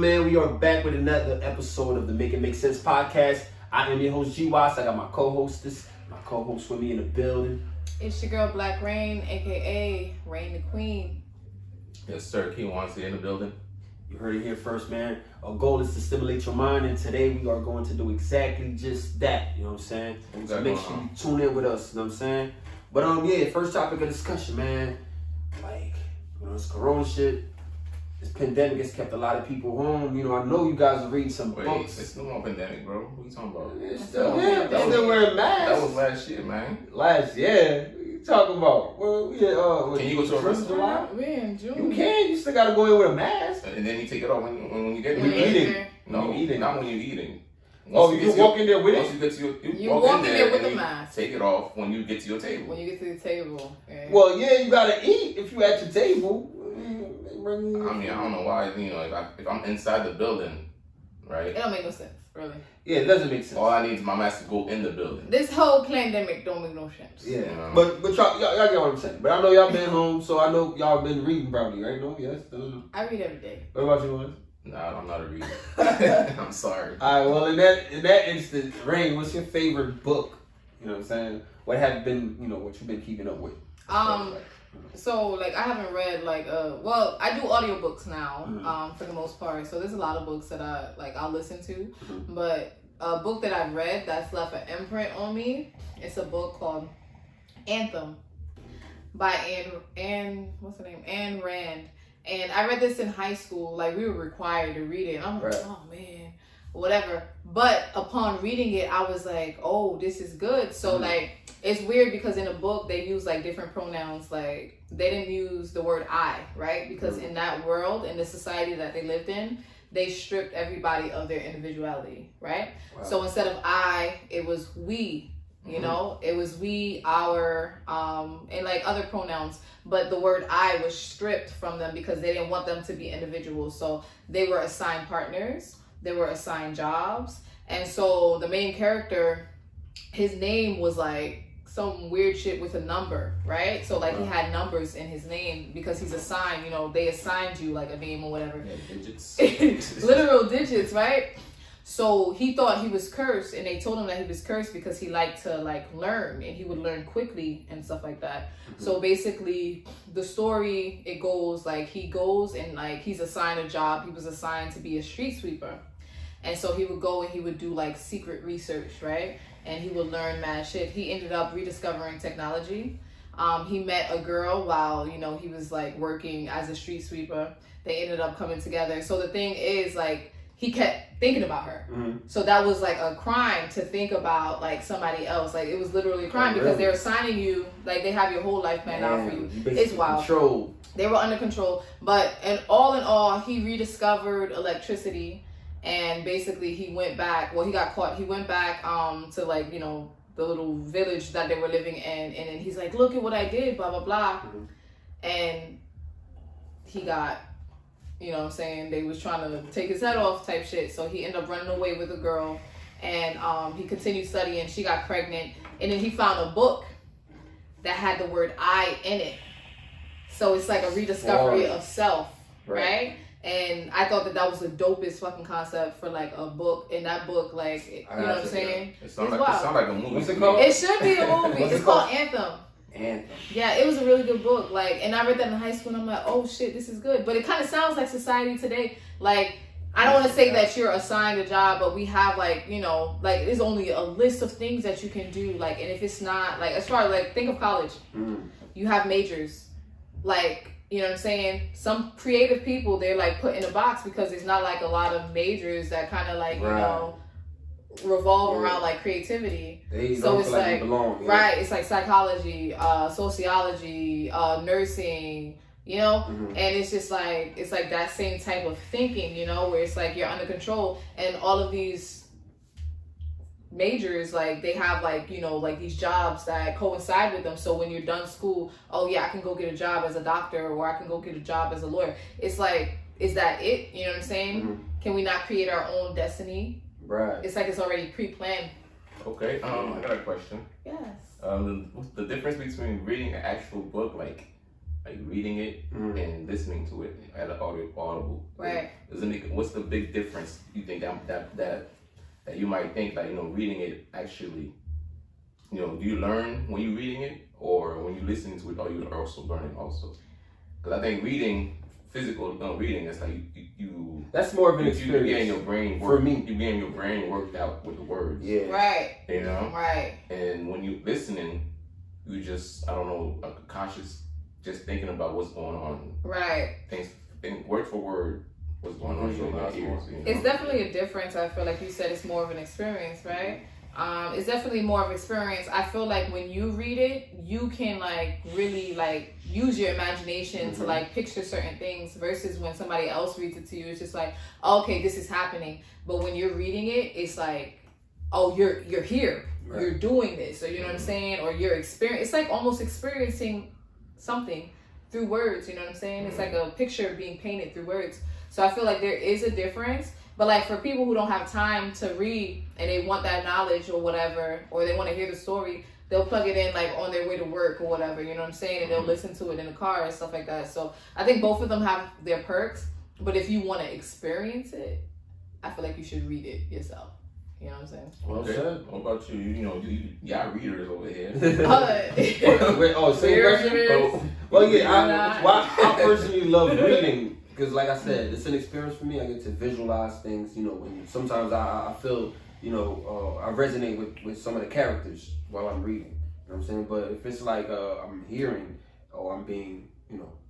man? We are back with another episode of the Make It Make Sense podcast. I am your host, G-Watts. I got my co-host with me in the building. It's your girl, Black Rain, a.k.a. Rain the Queen. Yes, sir. Key wants in the building. You heard it here first, man. Our goal is to stimulate your mind, and today we are going to do exactly just that. You know what I'm saying? So make sure you tune in with us. You know what I'm saying? But yeah, first topic of discussion, man. Like, this Corona shit. This pandemic has kept a lot of people home. I know you guys are reading some books. It's no more pandemic, bro. What are you talking about? It's still wearing masks. That was last year, man. Last year? What are you talking about? Can you go to a restaurant? We're in June. You can. You still got to go in with a mask. And then you take it off when you get When you're eating. No, not when you're eating. You walk in there with it? Once you get to you walk in there with the mask. Take it off when you get to your table. When you get to the table. Yeah. Well, yeah, you got to eat if you at your table. I mean, I don't know why, if I'm inside the building, right? It don't make no sense, really. Yeah, it doesn't make sense. All I need is my mask to go in the building. This whole pandemic don't make no sense. Yeah, but y'all get what I'm saying. But I know y'all been home, so I know y'all been reading probably, right? No? Yes? I read every day. What about you, Lawrence? Nah, I'm not a reader. I'm sorry. All right, well, in that instance, Rain, what's your favorite book? You know what I'm saying? What have been, what you've been keeping up with? So, I haven't read, I do audiobooks now, for the most part. So, there's a lot of books that I'll listen to. Mm-hmm. But a book that I've read that's left an imprint on me, it's a book called Anthem by Anne Rand. And I read this in high school. We were required to read it. And I'm like, oh, man, whatever. But upon reading it, I was like, oh, this is good. So, it's weird because in a book, they use, different pronouns. They didn't use the word I, right? Because in that world, in the society that they lived in, they stripped everybody of their individuality, right? Wow. So instead of I, it was we. It was we, our, and other pronouns. But the word I was stripped from them because they didn't want them to be individuals. So they were assigned partners. They were assigned jobs. And so the main character, his name was some weird shit with a number, right? So he had numbers in his name because he's assigned, they assigned you a name or whatever. Yeah, digits. Literal digits, right? So he thought he was cursed, and they told him that he was cursed because he liked to learn, and he would learn quickly and stuff like that. Mm-hmm. So basically the story, it goes he goes and he's assigned a job. He was assigned to be a street sweeper. And so he would go and he would do secret research, right? And he would learn mad shit. He ended up rediscovering technology. He met a girl while, he was working as a street sweeper. They ended up coming together. So the thing is he kept thinking about her. Mm-hmm. So that was a crime to think about somebody else. It was literally a crime because they're assigning you, they have your whole life planned out for you. It's wild. Control. They were under control. But in all, he rediscovered electricity. And basically he went back, he got caught. He went back to the little village that they were living in. And then he's like, look at what I did, blah, blah, blah. Mm-hmm. And he got, they was trying to take his head off type shit. So he ended up running away with a girl. And he continued studying. She got pregnant. And then he found a book that had the word I in it. So it's a rediscovery of self, right? And I thought that was the dopest fucking concept for a book. In that book, you know what I'm saying? It sounds like a movie. What's it called? It should be a movie. It's called Anthem. Anthem. Yeah, it was a really good book. And I read that in high school, and I'm like, oh shit, this is good. But it kind of sounds like society today. I don't want to say that you're assigned a job, but we have there's only a list of things that you can do. And if it's not as far as think of college, you have majors, you know what I'm saying? Some creative people, they're put in a box because there's not a lot of majors that kind of revolve around creativity. So it's they belong, yeah. Right? It's psychology, sociology, nursing, and it's just it's that same type of thinking, where it's you're under control, and all of these majors they have these jobs that coincide with them. So when you're done school, oh yeah, I can go get a job as a doctor, or I can go get a job as a lawyer. It's is that it? You know what I'm saying? Mm-hmm. Can we not create our own destiny? Right. It's it's already pre-planned. Okay, I got a question. Yes. What's the difference between reading an actual book like reading it and listening to it at an audible. Right. What's the big difference you think that you might think, like, reading it actually, do you learn when you're reading it, or when you're listening to it, are you also learning also? Because I think physical reading, it's like you that's more of an experience. You getting your brain for me. You getting your brain worked out with the words. Yeah. Right. Right. And when you listening, you just, I don't know, like Akashic, just thinking about what's going on. Right. Think word for word what's going on in your ears. It's definitely a difference. I feel like you said it's more of an experience, right? It's definitely more of experience. I feel like when you read it, you can like really like use your imagination to like picture certain things, versus when somebody else reads it to you, it's just like, okay, this is happening. But when you're reading it, it's like, oh, you're here, you're doing this, or you know what I'm saying, or you're experiencing. It's like almost experiencing something through words. You know what I'm saying? It's like a picture being painted through words. So I feel like there is a difference. But like for people who don't have time to read and they want that knowledge or whatever, or they want to hear the story, they'll plug it in like on their way to work or whatever, you know what I'm saying? And they'll listen to it in the car and stuff like that. So I think both of them have their perks. But if you want to experience it, I feel like you should read it yourself. You know what I'm saying? Well said. What about you? Y'all readers over here. Same question? Well, yeah, I personally love reading. Because like I said, it's an experience for me. I get to visualize things, when sometimes I feel, I resonate with some of the characters while I'm reading. You know what I'm saying? But if it's like I'm hearing or I'm being,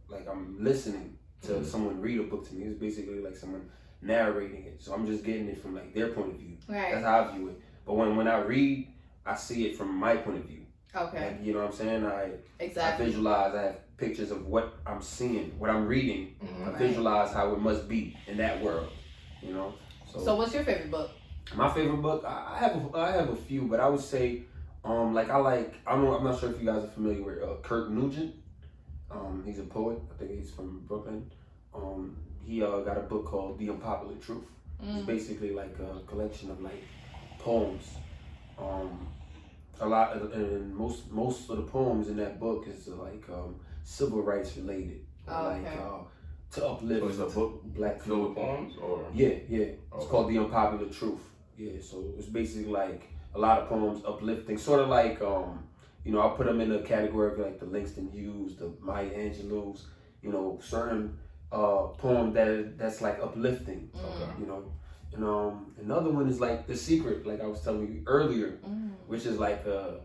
like I'm listening to someone read a book to me, it's basically like someone narrating it. So I'm just getting it from like their point of view. Right. That's how I view it. But when I read, I see it from my point of view. Okay. Like, you know what I'm saying? I visualize, I have pictures of what I'm seeing, what I'm reading. I visualize how it must be in that world, So what's your favorite book? My favorite book, I have a few, but I would say, I'm not sure if you guys are familiar with Kurt Nugent. He's a poet. I think he's from Brooklyn. He got a book called The Unpopular Truth. It's basically like a collection of like poems. A lot of, and most of the poems in that book is like civil rights related, to uplift. So it's a book black filled with poems, or it's called The Unpopular Truth. Yeah, so it's basically like a lot of poems uplifting, sort of like I'll put them in the category of like the Langston Hughes, the Maya Angelou's, certain poem that's like uplifting. And another one is like The Secret, like I was telling you earlier, which is like a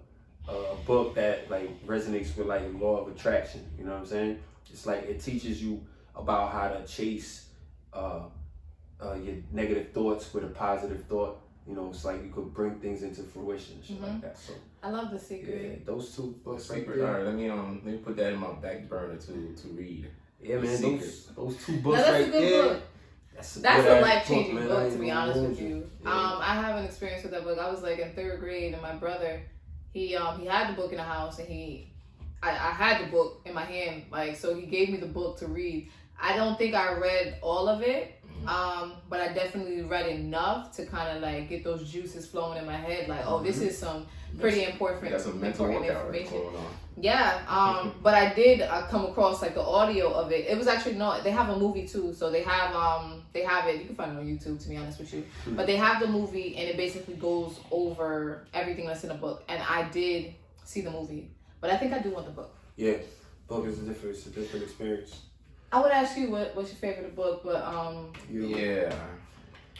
book that like resonates with like law of attraction. You know what I'm saying? It's like it teaches you about how to chase your negative thoughts with a positive thought. It's like you could bring things into fruition and shit like that. So I love The Secret. Yeah, those two books right there. All right, let me put that in my back burner to read. Yeah, man, those two books now, that's right a good there. book. That's a life-changing book, to be honest with you. Yeah. I have an experience with that book. I was like in 3rd grade, and my brother, he had the book in the house, and I had the book in my hand, like, so he gave me the book to read. I don't think I read all of it, but I definitely read enough to kind of like get those juices flowing in my head, like, oh, this is some pretty important information. Yeah, but I did come across like the audio of it. It was actually they have a movie too, so they have it. You can find it on YouTube, to be honest with you. But they have the movie, and it basically goes over everything that's in the book. And I did see the movie, but I think I do want the book. Yeah, book is it's a different experience. I would ask you what's your favorite book, but yeah.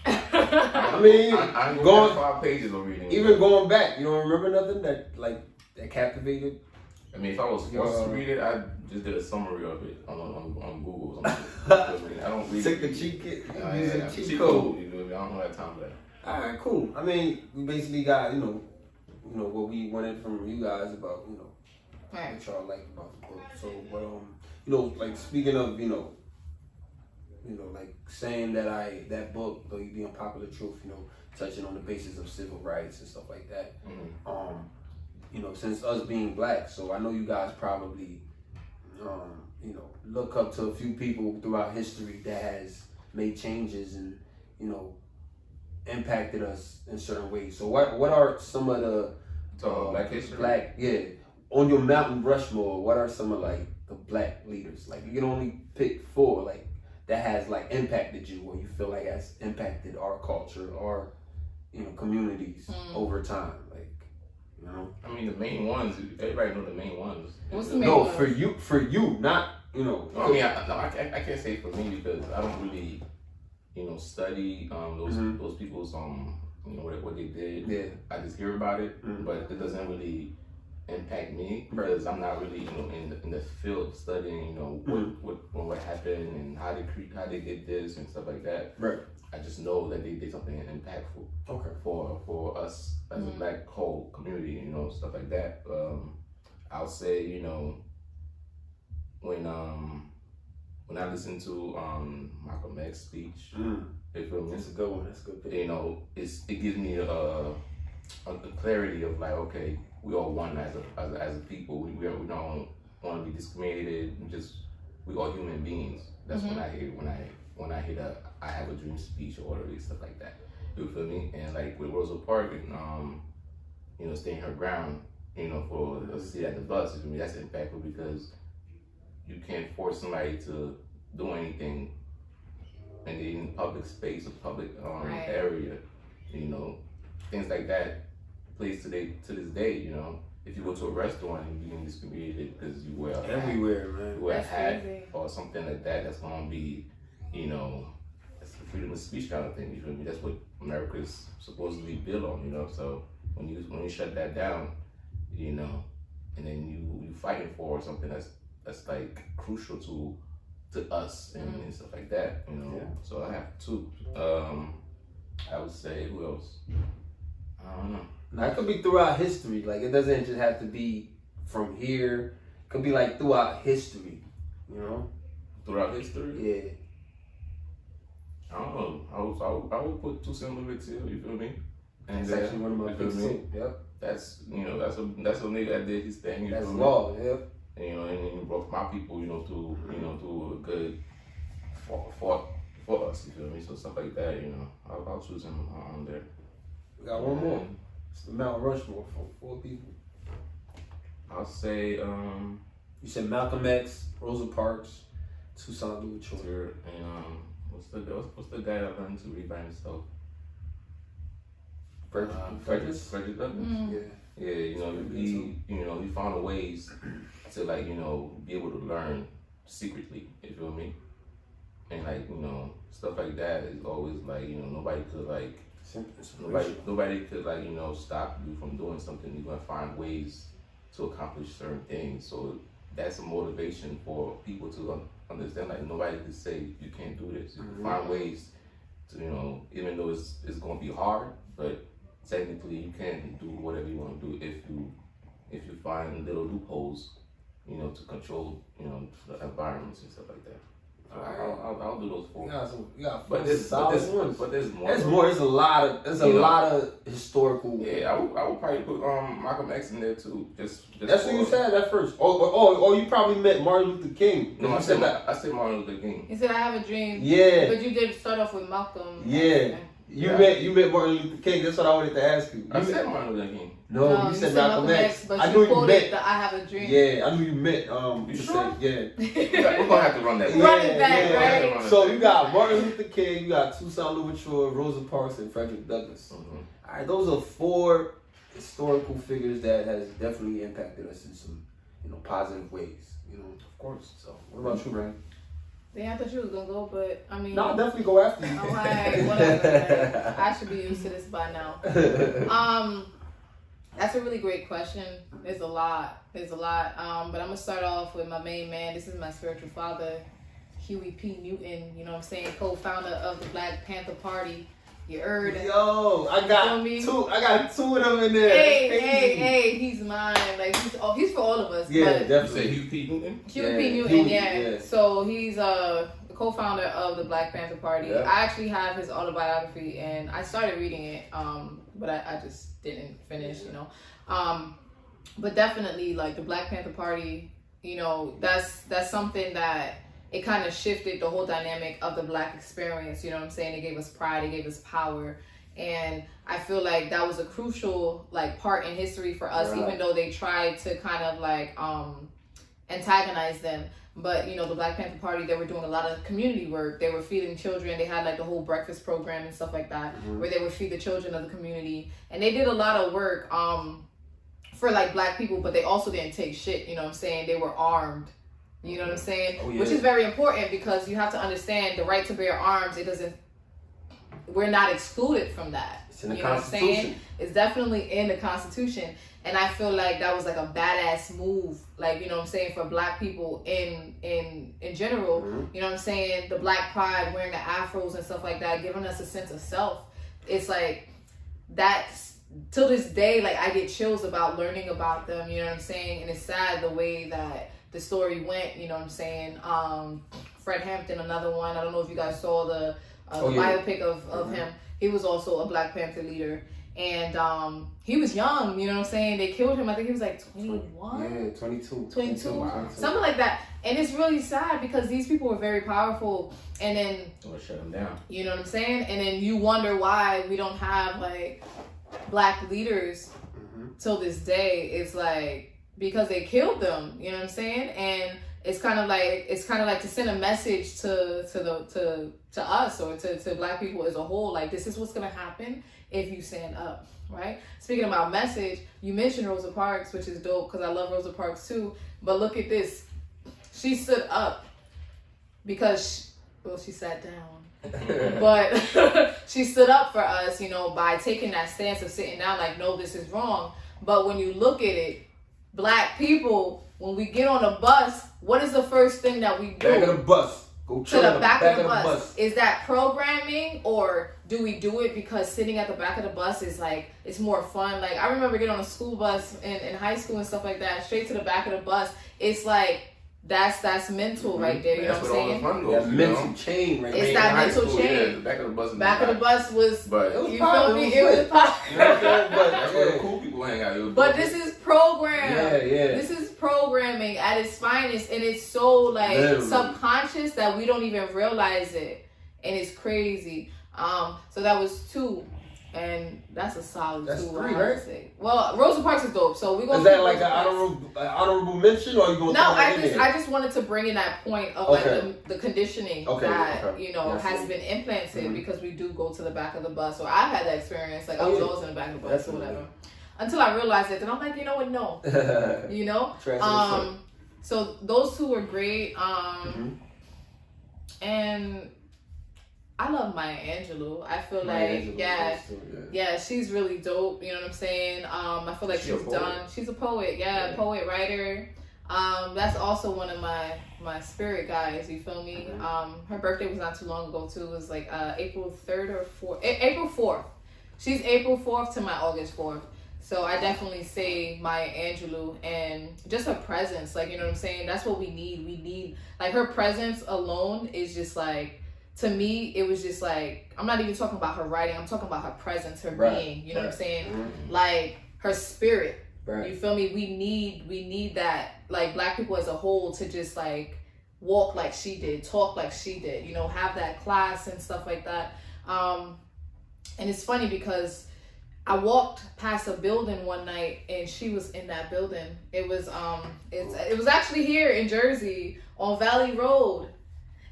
I mean, I'm going 5 pages of reading. Even going back, you don't remember nothing that captivated? I mean, if I was forced to read it, I just did a summary of it on Google. I don't read Take the cheat code. I don't have time for that. All right, cool. I mean, we basically got what we wanted from you guys about what y'all like about the book. So, but like speaking of like saying that book, The Unpopular Truth, touching on the basis of civil rights and stuff like that. Since us being black, so I know you guys probably, look up to a few people throughout history that has made changes and, impacted us in certain ways. So what are some of the Black history? on your Mountain Rushmore, what are some of like the black leaders? Like, you can only pick 4, like, that has, like, impacted you, or you feel like has impacted our culture or, you know, communities over time. Like, you know? I mean, the main ones, everybody know the main ones. What's the main No, ones? for you, not, you know. I mean, I can't say for me because I don't really, you know, study those people's you know what they did. Yeah. I just hear about it, but it doesn't really impact me because I'm not really, you know, in the field studying, you know, what happened and how they did this and stuff like that. Right. I just know that they did something impactful. Okay. For us as a black whole community, you know, stuff like that. I'll say, you know, when I listen to Malcolm X speech, you feel me? That's a good one. That's a good pick. You know, it gives me a clarity of like, okay, we all one as a people. We don't want to be discriminated. We all human beings. That's when I hear the I have a dream speech or whatever stuff like that. You feel me? And like with Rosa Parks and you know, staying her ground, you know, for a seat at the bus. You feel me? That's impactful because you can't force somebody to do anything in public space or public area, you know, things like that plays to this day, you know. If you go to a restaurant and you're being discriminated because you wear a everywhere, man. You wear a hat crazy. or something like that, that's gonna be, you know, that's the freedom of speech kind of thing. You feel me? That's what America's supposedly built on, you know. So when you shut that down, you know, and then you fighting for something that's like crucial to us and stuff like that, you know. Yeah. So I have 2. I would say, who else? I don't know. Now, it could be throughout history. Like, it doesn't just have to be from here. It could be like throughout history, you know? Throughout history? Yeah. I don't know. I would put 2 Cent Till, you feel me? And That's actually one of my you feel picks me? too. Yep. That's, you know, that's a nigga that did his thing. You That's feel me? law, yep. And, you know, and he brought my people, you know, to a good for us, you feel me? So stuff like that, you know, I'll choose him on there. We got one more. It's the Mount Rushmore for 4 people. I'll say You said Malcolm X, Rosa Parks, Toussaint Louverture. and what's the guy that learned to read by himself? Frederick Douglass. Yeah. Yeah, you know, he found ways to, like, you know, be able to learn secretly, you feel me? And like, you know, stuff like that is always like, you know, nobody could like like, you know, stop you from doing something. You're gonna find ways to accomplish certain things. So that's a motivation for people to understand, like, nobody can say you can't do this. You can find ways to, you know, even though it's gonna be hard, but technically you can do whatever you want to do if you find little loopholes, you know, to control, you know, the environments and stuff like that. So I'll do those 4. You got But there's more. There's more. There's a lot of historical. Yeah, I would probably put Malcolm X in there too. Just That's what you said at first. Oh, you probably meant Martin Luther King. No, I said Martin Luther King. He said, "I have a dream." Yeah. But you did start off with Malcolm. Yeah. You meant Martin Luther King. That's what I wanted to ask you. I said Martin Luther King. No, you said Malcolm X. But I you knew you quoted meant. the "I have a dream." Yeah, I knew you meant. You to sure? say, yeah. We're gonna have to run that. Run it back, right? So you got Martin Luther King, you got Toussaint Louverture, Rosa Parks, and Frederick Douglass. Mm-hmm. All right, those are 4 historical figures that has definitely impacted us in some, you know, positive ways. You know, of course. So, what about you, Ryan? Yeah, I thought you was gonna go, but I mean. No, I'll definitely go after you. Alright, whatever. I should be used to this by now. That's a really great question. There's a lot. But I'm gonna start off with my main man. This is my spiritual father, Huey P. Newton. You know what I'm saying? Co-founder of the Black Panther Party. You heard? Yo, I got two of them in there. Hey, he's mine. Like he's for all of us. Yeah, but definitely. You say Huey P. Newton? Huey P. Newton, Huey, yeah. So he's the co-founder of the Black Panther Party. Yep. I actually have his autobiography, and I started reading it, but I just didn't finish, you know. But definitely, like, the Black Panther Party, you know, that's something that it kind of shifted the whole dynamic of the Black experience. You know what I'm saying? It gave us pride, it gave us power, and I feel like that was a crucial, like, part in history for us, Right. even though they tried to kind of like antagonize them. But, you know, the Black Panther Party, they were doing a lot of community work. They were feeding children. They had like the whole breakfast program and stuff like that, where they would feed the children of the community. And they did a lot of work for like Black people, but they also didn't take shit, you know what I'm saying? They were armed. You know what I'm saying? Oh, yeah. Which is very important, because you have to understand the right to bear arms. We're not excluded from that. It's in the you know Constitution. What I'm saying? It's definitely in the Constitution. And I feel like that was like a badass move, like, you know what I'm saying, for Black people in general. You know what I'm saying? The Black pride, wearing the afros and stuff like that, giving us a sense of self. It's like, that's, till this day, like, I get chills about learning about them, you know what I'm saying? And it's sad the way that the story went, you know what I'm saying? Fred Hampton, another one. I don't know if you guys saw the biopic of him. He was also a Black Panther leader. And he was young, you know what I'm saying? They killed him. I think he was like 21? Yeah, 22. 22. Wow. Something like that. And it's really sad, because these people were very powerful. And then, Or shut them down. you know what I'm saying? And then you wonder why we don't have like Black leaders till this day. It's like, because they killed them, you know what I'm saying? And it's kind of like to send a message to us, or to Black people as a whole, like, this is what's gonna happen if you stand up, right? Speaking about message, you mentioned Rosa Parks, which is dope, because I love Rosa Parks too. But look at this, she stood up because she sat down, but she stood up for us, you know, by taking that stance of sitting down, like, no, this is wrong. But when you look at it, Black people, when we get on a bus, what is the first thing that we do? Back of the bus. Go To the back of the bus. bus. Is that programming, or do we do it because sitting at the back of the bus is like, it's more fun? Like, I remember getting on a school bus in high school and stuff like that, straight to the back of the bus. It's like, that's mental right there, you know what I'm saying? That mental chain right there. It's that mental chain. Yeah, the back of the bus. Back of the bus was, But it was you pop, feel me? it was It was pop. You know what I'm saying? that's where the But, cool people hang out. But this is program. yeah. This is programming at its finest, and it's so like Literally. subconscious that we don't even realize it, and it's crazy. So that was 2, and that's a solid That's 2. 3, I would right? say. Well, Rosa Parks is dope, so we're gonna. Is that keep like Rosa an Parks. honorable mention, or you gonna No, throw that in there? I just wanted to bring in that point of Okay. like the conditioning Okay, that okay. you know That's has cool. been implanted, Mhm. because we do go to the back of the bus. Or I've had that experience. Like, I Oh, was yeah. always in the back of the bus Definitely. or whatever. Until I realized it, then I'm like, you know what? No, you know. So those 2 were great. And I love Maya Angelou. I feel like, yeah, she's really dope. You know what I'm saying? I feel like She a she's poet? done. She's a poet, yeah, poet, writer. That's also one of my spirit guys. You feel me? Her birthday was not too long ago too. It was like April 3rd or 4th. April 4th. She's April 4th to my August 4th. So I definitely say Maya Angelou, and just her presence, like, you know what I'm saying? That's what we need. We need, like, her presence alone is just like, to me, it was just like, I'm not even talking about her writing. I'm talking about her presence, her being, you know what I'm saying? Like, her spirit. Right. You feel me? We need that, like, Black people as a whole to just like walk like she did, talk like she did, you know, have that class and stuff like that. And it's funny because I walked past a building one night and she was in that building. It was it was actually here in Jersey on Valley Road.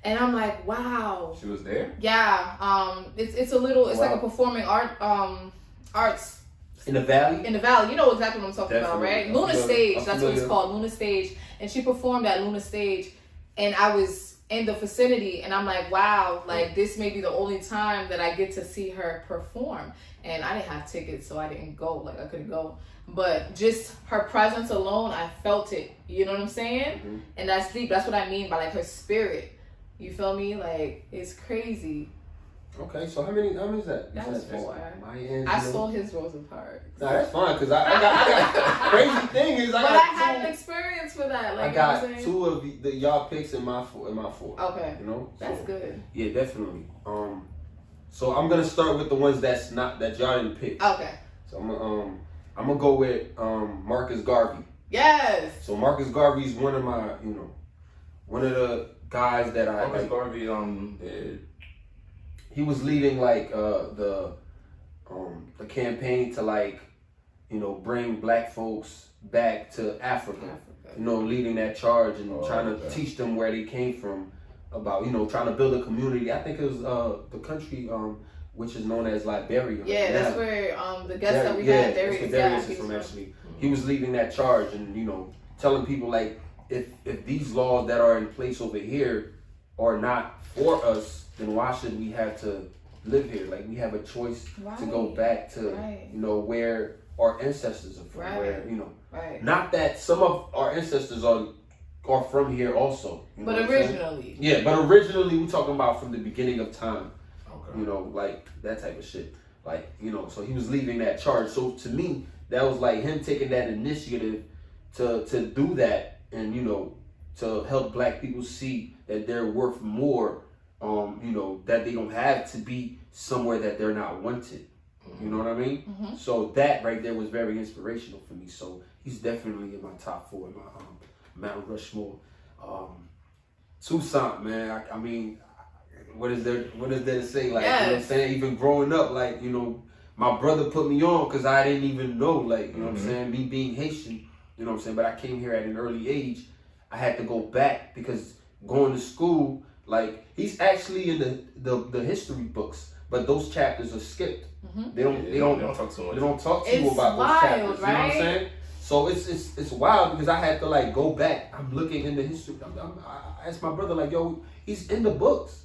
And I'm like, wow. She was there? Yeah. It's a little, it's like a performing arts In the Valley? in the Valley. You know exactly what I'm talking about, right? Definitely. Luna I'm Stage, familiar. that's what it's called, Luna Stage. And she performed at Luna Stage, and I was in the vicinity, and I'm like, wow, like, this may be the only time that I get to see her perform. And I didn't have tickets, so I didn't go, like, I couldn't go. But just her presence alone, I felt it. You know what I'm saying? Mm-hmm. And that's deep. That's what I mean by, like, her spirit. You feel me? Like, it's crazy. Okay, so how many is that? That was 4. Maya I Angelou. stole his Rosa Parks. Nah, that's fine, because I got crazy thing is But I had an experience for that. Like, I got you know what I'm saying? 2 of the y'all picks in my 4. Okay. You know? That's So, good. Yeah, definitely. So I'm gonna start with the ones that y'all didn't pick. Okay. So I'm gonna go with Marcus Garvey. Yes. So Marcus Garvey is one of my, one of the guys that I Marcus like. Garvey, He was leading like the campaign to, like, bring Black folks back to Africa. leading that charge and trying to okay. teach them where they came from, about trying to build a community. I think it was the country which is known as Liberia. Yeah, that's where the guest that we had, Darius, that's where Darius is from actually. He was leading that charge and telling people like if these laws that are in place over here are not for us, then why should we have to live here? Like we have a choice to go back to where our ancestors are from. Where not that some of our ancestors are from here also. But originally. Yeah, but originally we're talking about from the beginning of time. Okay. Like that type of shit. Like, so he was leading that charge. So to me, that was like him taking that initiative to do that and, to help black people see that they're worth more, that they don't have to be somewhere that they're not wanted. You know what I mean? Mm-hmm. So that right there was very inspirational for me. So he's definitely in my top 4 in my Mount Rushmore. Toussaint, man. I mean, what is there to say? Like, you know what I'm saying? Even growing up, like, my brother put me on because I didn't even know, like, you know what I'm saying? Me being Haitian, you know what I'm saying? But I came here at an early age. I had to go back because going to school, like, he's actually in the history books, but those chapters are skipped. Mm-hmm. They don't talk too much. They don't talk to you about those chapters. Right? You know what I'm saying? So it's wild because I had to like go back. I'm looking in the history. I asked my brother like, yo, he's in the books.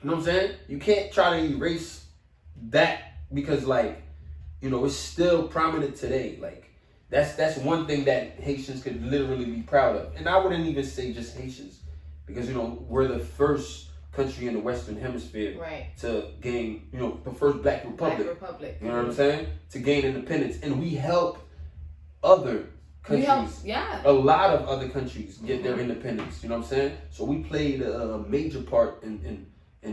You know what I'm saying? You can't try to erase that because like, it's still prominent today. Like that's one thing that Haitians could literally be proud of. And I wouldn't even say just Haitians because we're the first country in the Western Hemisphere to gain, the first Black Republic. You know what I'm saying? To gain independence. And we help other countries. A lot of other countries get their independence. You know what I'm saying? So we played a major part in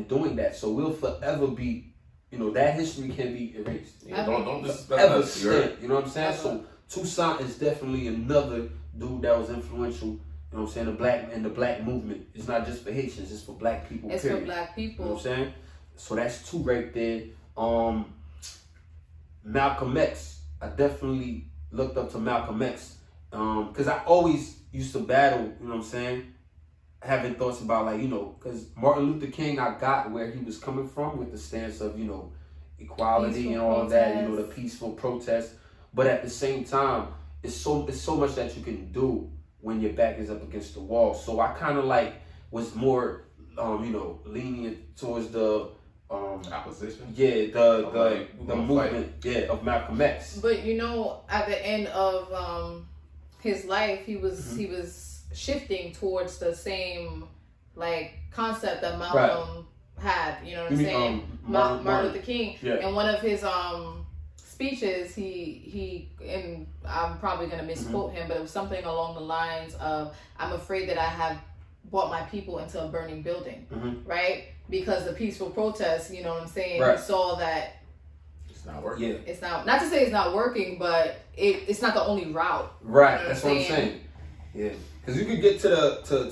doing that. So we'll forever be, that history can be erased. Yeah, don't disrespect ever us. you know what I'm saying? So Toussaint is definitely another dude that was influential. You know what I'm saying? The black movement. It's not just for Haitians, it's for black people. It's period. for black people. You know what I'm saying? So that's 2 right there. Malcolm X. I definitely looked up to Malcolm X. Because I always used to battle, you know what I'm saying? Having thoughts about like, because Martin Luther King, I got where he was coming from with the stance of, equality peaceful and all of that, the peaceful protest. But at the same time, it's so much that you can do when your back is up against the wall. So I kind of like was more, lenient towards the opposition. Yeah, the movement, of Malcolm X. But at the end of his life, he was shifting towards the same like concept that Malcolm had. You know what I'm saying? Martin Luther King. Yeah. In one of his speeches, he and I'm probably gonna misquote him, but it was something along the lines of, "I'm afraid that I have brought my people into a burning building," right? Because the peaceful protest, you know what I'm saying? Right. He saw that it's not working. Yeah. It's not to say it's not working, but it's not the only route. Right. You know That's what I'm saying. Yeah. Because you could get to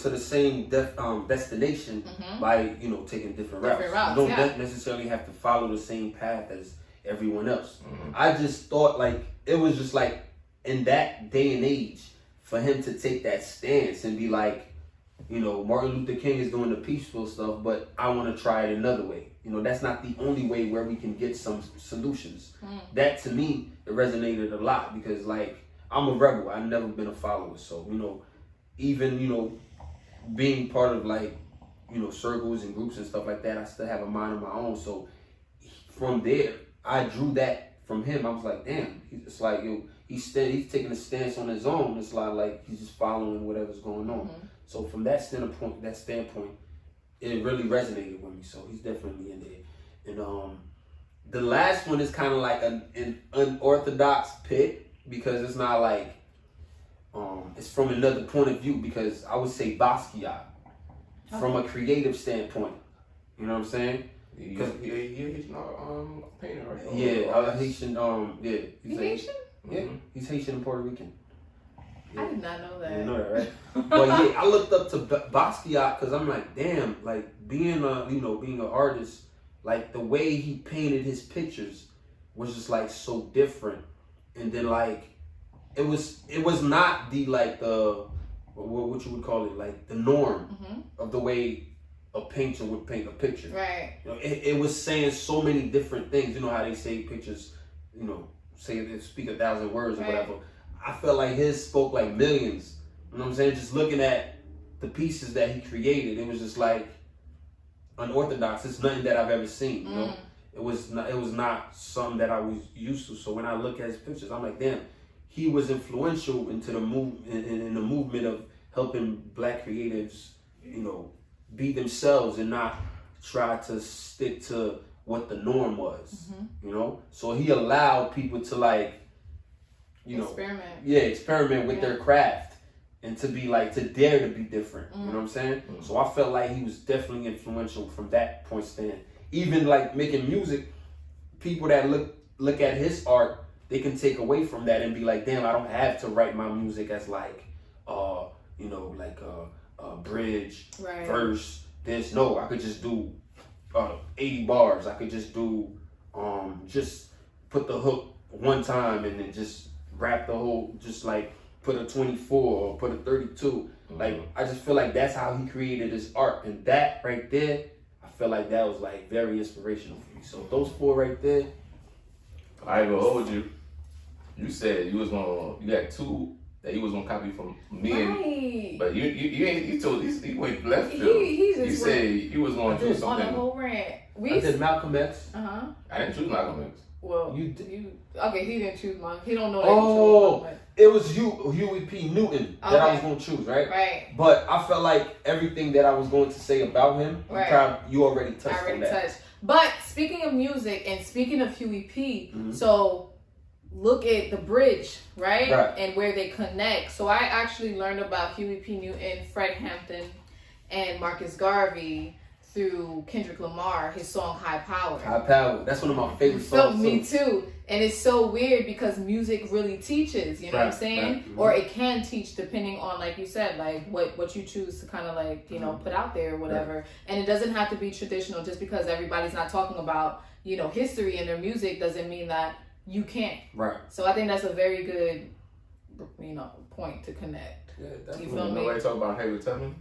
the same destination by taking different routes. You don't necessarily have to follow the same path as everyone else. I just thought like it was just like in that day and age for him to take that stance and be like, Martin Luther King is doing the peaceful stuff, but I want to try it another way. That's not the only way where we can get some solutions. That to me, it resonated a lot because like I'm a rebel. I've never been a follower. So, even, being part of like, circles and groups and stuff like that, I still have a mind of my own. So from there, I drew that from him. I was like, damn, it's like, he's taking a stance on his own. It's like he's just following whatever's going on. So from that standpoint, it really resonated with me. So he's definitely in there. And the last one is kind of like an unorthodox pick because it's not like it's from another point of view, because I would say Basquiat from a creative standpoint. You know what I'm saying? Because he's Haitian painter, right? Yeah, Haitian. He's Haitian? Yeah, he's Haitian and Puerto Rican. Yeah. I did not know that. You know that, right? But yeah, I looked up to Basquiat because I'm like, damn, like being an artist, like the way he painted his pictures was just like so different. And then like it was not the what you would call it, like the norm of the way a painter would paint a picture. Right. You know, it was saying so many different things. You know how they say pictures, you know, say they speak 1,000 words or whatever. I felt like his spoke like millions. You know what I'm saying? Just looking at the pieces that he created, it was just like unorthodox. It's nothing that I've ever seen. You know, it was not something that I was used to. So when I look at his pictures, I'm like, damn, he was influential into the in the movement of helping Black creatives, you know, be themselves and not try to stick to what the norm was. You know, so he allowed people to like, you know, experiment with their craft and to be like, to dare to be different. You know what I'm saying? So I felt like he was definitely influential from that point stand. Even like making music, people that look at his art, they can take away from that and be like, damn, I don't have to write my music as like, you know, like a bridge, verse, this. No, I could just do 80 bars. I could just do, just put the hook one time and then just rap the whole, just like put a 24 or put a 32. Like, I just feel like that's how he created his art. And that right there, I feel like that was like very inspirational for me. So those 4 right there. I ain't gonna hold you. You said you got 2 that you was gonna copy from me, but you told he went left field. He said you was gonna do something. On a whole rant. I did Malcolm X. I didn't choose Malcolm X. Well, you okay? He didn't choose mine. He don't know that. Oh, it was Huey P. Newton that I was gonna choose, right? Right. But I felt like everything that I was going to say about him, you already touched on that. But speaking of music and speaking of Huey P, so look at the bridge, right? And where they connect. So I actually learned about Huey P. Newton, Fred Hampton, and Marcus Garvey through Kendrick Lamar, his song High Power. High Power. That's one of my favorite songs. Me too. And it's so weird because music really teaches, you know what I'm saying? Or it can teach depending on, like you said, like what you choose to kind of like, you know, put out there or whatever. And it doesn't have to be traditional. Just because everybody's not talking about, you know, history in their music doesn't mean that you can't. So I think that's a very good, you know, point to connect. Yeah, definitely. You feel me? Nobody talk about Harriet Tubman?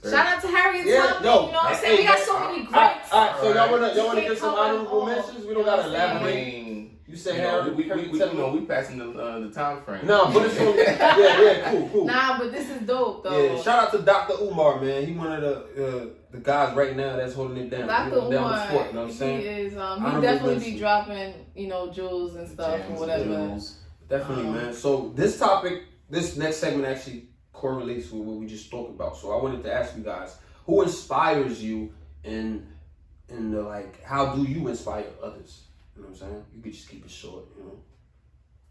Shout out to Harriet Tubman. You know what I'm saying? We got so many greats. Alright, so y'all wanna get some honorable mentions? We don't gotta elaborate. You say Harriet, we passing the time frame. No, but it's cool. Nah, but this is dope though. Yeah, shout out to Dr. Umar, man. He one of the guys right now that's holding it down. Dr. Umar, you know what I'm saying? He is. He definitely be dropping, you know, jewels and stuff or whatever. Definitely, man. So this topic, this next segment actually correlates with what we just spoke about. So I wanted to ask you guys, who inspires you, and the like, how do you inspire others? You know what I'm saying? You could just keep it short, you know.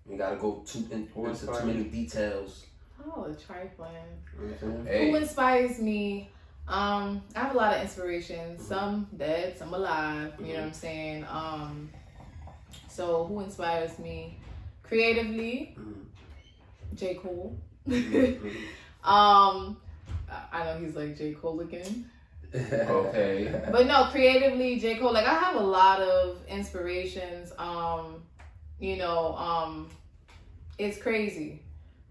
You gotta go into too many details. Oh, trifling. Hey. Who inspires me? I have a lot of inspirations. Some dead, some alive. You know what I'm saying? So who inspires me creatively? J. Cole. I know he's like J. Cole again. Okay. But no, creatively, J. Cole, like I have a lot of inspirations. You know, it's crazy.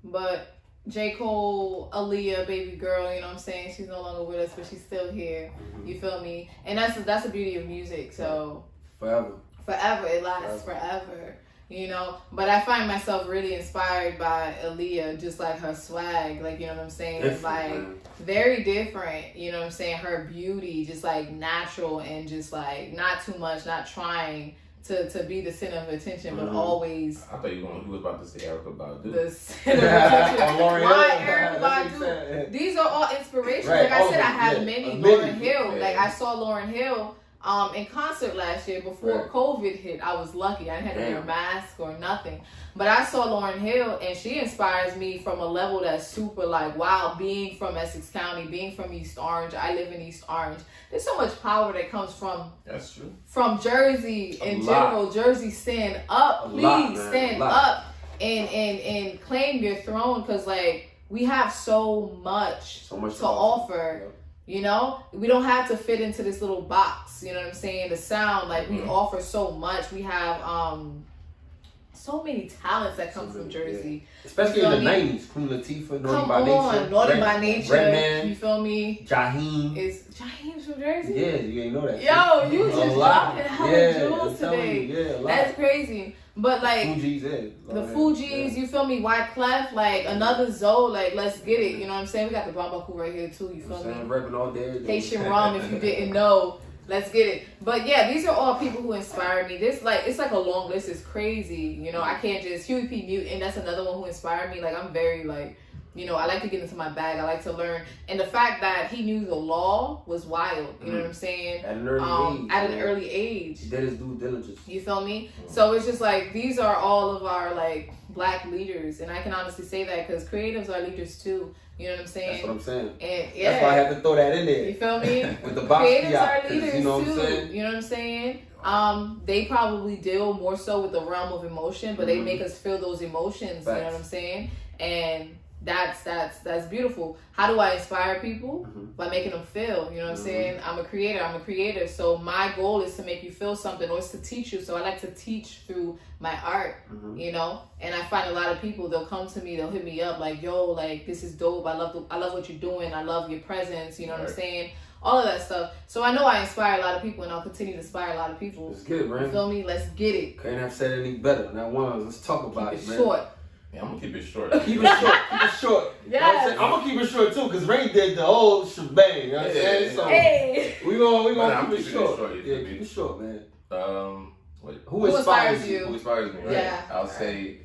But J. Cole, Aaliyah, baby girl, you know what I'm saying? She's no longer with us, but she's still here. You feel me? And that's the beauty of music. So forever. It lasts forever. You know, but I find myself really inspired by Aaliyah, just like her swag, like, you know what I'm saying? It's like very different, you know what I'm saying? Her beauty, just like natural and just like not too much, not trying to be the center of attention, but always. I thought you was about to say Erykah Badu. The center of attention. Why Erykah Badu? These are all inspirations. Like I said, I have many. Lauryn Hill. Like I saw Lauryn Hill in concert last year before COVID hit. I was lucky. I didn't have to wear a mask or nothing. But I saw Lauryn Hill, and she inspires me from a level that's super like, wow, being from Essex County, being from East Orange. I live in East Orange. There's so much power that comes from Jersey in general. Jersey, stand up. Please stand up and claim your throne, because like we have so much to offer. Yep. You know, we don't have to fit into this little box. You know what I'm saying? The sound, like we offer so much. We have so many talents that come from Jersey. Especially in the 90s. Queen Latifah, Naughty by Nature. Naughty by Nature. Redman. You feel me? Jaheim. Is Jaheim's from Jersey? Yeah, you ain't know that. Yo, you just dropping hella jewels I'm today. you, yeah, a lot. That's crazy. But like Fugees, the Fugees, you feel me? Wyclef, like another Zoe, like let's get it. You know what I'm saying? We got the Bambaku right here too. You feel me? Repping all day. Haitian rum, if you didn't know. Let's get it. But yeah, these are all people who inspire me. This it's like a long list. It's crazy. You know, I can't just Huey P. Newton. That's another one who inspired me. Like I'm very like, you know, I like to get into my bag. I like to learn. And the fact that he knew the law was wild. You know what I'm saying? At an early age. At an early age. He did his due diligence. You feel me? So it's just like these are all of our like black leaders, and I can honestly say that because creatives are leaders too. You know what I'm saying? That's what I'm saying. And yeah, that's why I had to throw that in there. You feel me? With the box creatives are leaders you know too. what I'm saying? You know what I'm saying? They probably deal more so with the realm of emotion, but they make us feel those emotions. Facts. You know what I'm saying? And that's beautiful. How do I inspire people? By making them feel. You know what I'm saying? I'm a creator. So my goal is to make you feel something, or it's to teach you. So I like to teach through my art. You know, and I find a lot of people, they'll come to me, they'll hit me up like, yo, like this is dope. I love what you're doing. I love your presence. You know what I'm saying? All of that stuff. So I know I inspire a lot of people, and I'll continue to inspire a lot of people. Let's get it, man. You feel me? Let's get it. Couldn't have said any better. Now, let's talk about it, man. Short. Yeah, I'm gonna keep it short. Keep it short. Keep it short. Yes. I'm gonna keep it short too, because Ray did the whole shebang. You know what I'm saying? So hey. we gonna keep it keeping short. it short. Yeah, keep it short, man. Who inspires you? Who inspires me? Right? Yeah. I'll say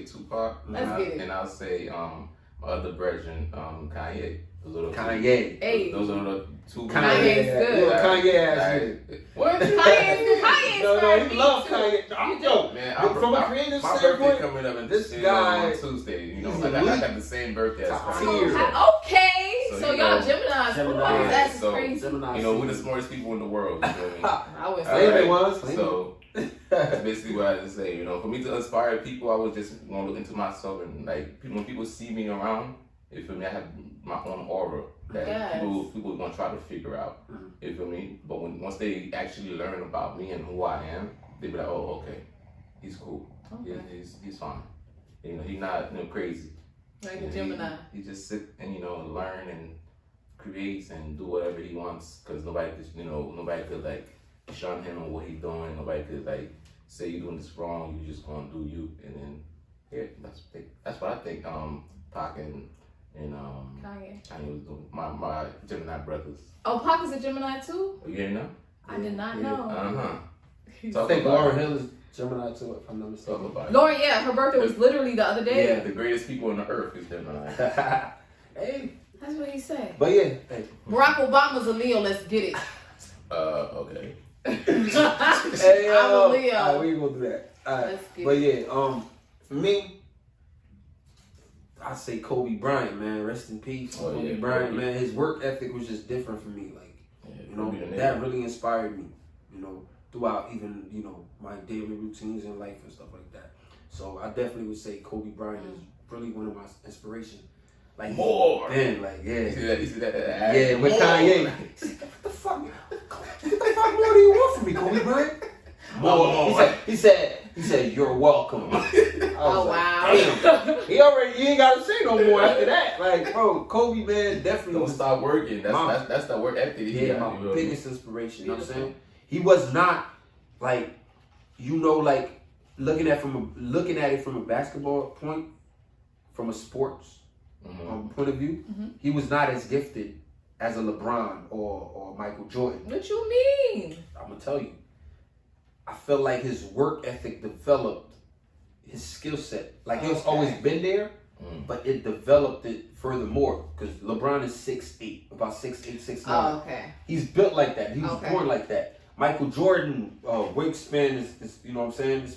Tupac. Let's get it. And I'll say my other brethren, Kanye. Kanye. Hey. Those are the two. Kanye's good. Yeah, Kanye ass. What? Kanye No, he loves Kanye. Yo, man, from a creative my standpoint, birthday coming up this guy on Tuesday. You know, he's like elite. I got the same birthday as Top Kanye. tier. Okay. So you y'all know, Geminis. Gemini. That's So, crazy. You know, we're the smartest people in the world. You know what I mean? I would Claim say. it was. So that's basically what I just say. You know, for me to inspire people, I was just want to look into myself and like when people see me around, you feel me? I have my own aura that people are gonna try to figure out. You feel me? But once they actually learn about me and who I am, they be like, oh, okay, he's cool. Okay. Yeah, he's fine. You know, he's not crazy. Like a Gemini. He just sit and learn and creates and do whatever he wants because nobody could like shun him on what he's doing. Nobody could like say you're doing this wrong. You just gonna do you, and then that's what I think. Pac and Kanye was doing. My Gemini brothers. Oh, Pac is a Gemini too? You didn't know? I did not know. Talk I think about Lauryn it. Hill is Gemini too, if I'm not Talk mistaken. about it. Lauren, yeah, her birthday was literally the other day. Yeah, the greatest people on the earth is Gemini. Hey. That's what he said. But yeah, hey. Barack Obama's a Leo. Let's get it. Okay. Hey, I'm a Leo. Alright, we ain't gonna do that. Alright. Let's get But it. yeah, for me, I say Kobe Bryant, man. Rest in peace. Oh, Kobe yeah, Bryant, Kobe. man. His work ethic was just different for me. Like, that really inspired me, throughout even, my daily routines in life and stuff like that. So I definitely would say Kobe Bryant is really one of my inspirations. Like More. Then, like, yeah. You see that? Yeah, with Kanye. What the fuck more do you want from me, Kobe Bryant? More. He said, you're welcome. Oh, wow. Damn. You ain't gotta say no more after that. Like, bro, Kobe, man, definitely Don't stop working. That's the work ethic. Yeah, my biggest inspiration. You know what I'm saying? He was not like, like looking at it from a basketball point, from a sports point of view. He was not as gifted as a LeBron or Michael Jordan. What you mean? I'm gonna tell you. I felt like his work ethic developed his skill set. Like it's always been there, but it developed it furthermore. Because LeBron is 6'8", about 6'8", 6'9". Oh, okay. He's built like that. He was born like that. Michael Jordan wingspan is you know what I'm saying? It's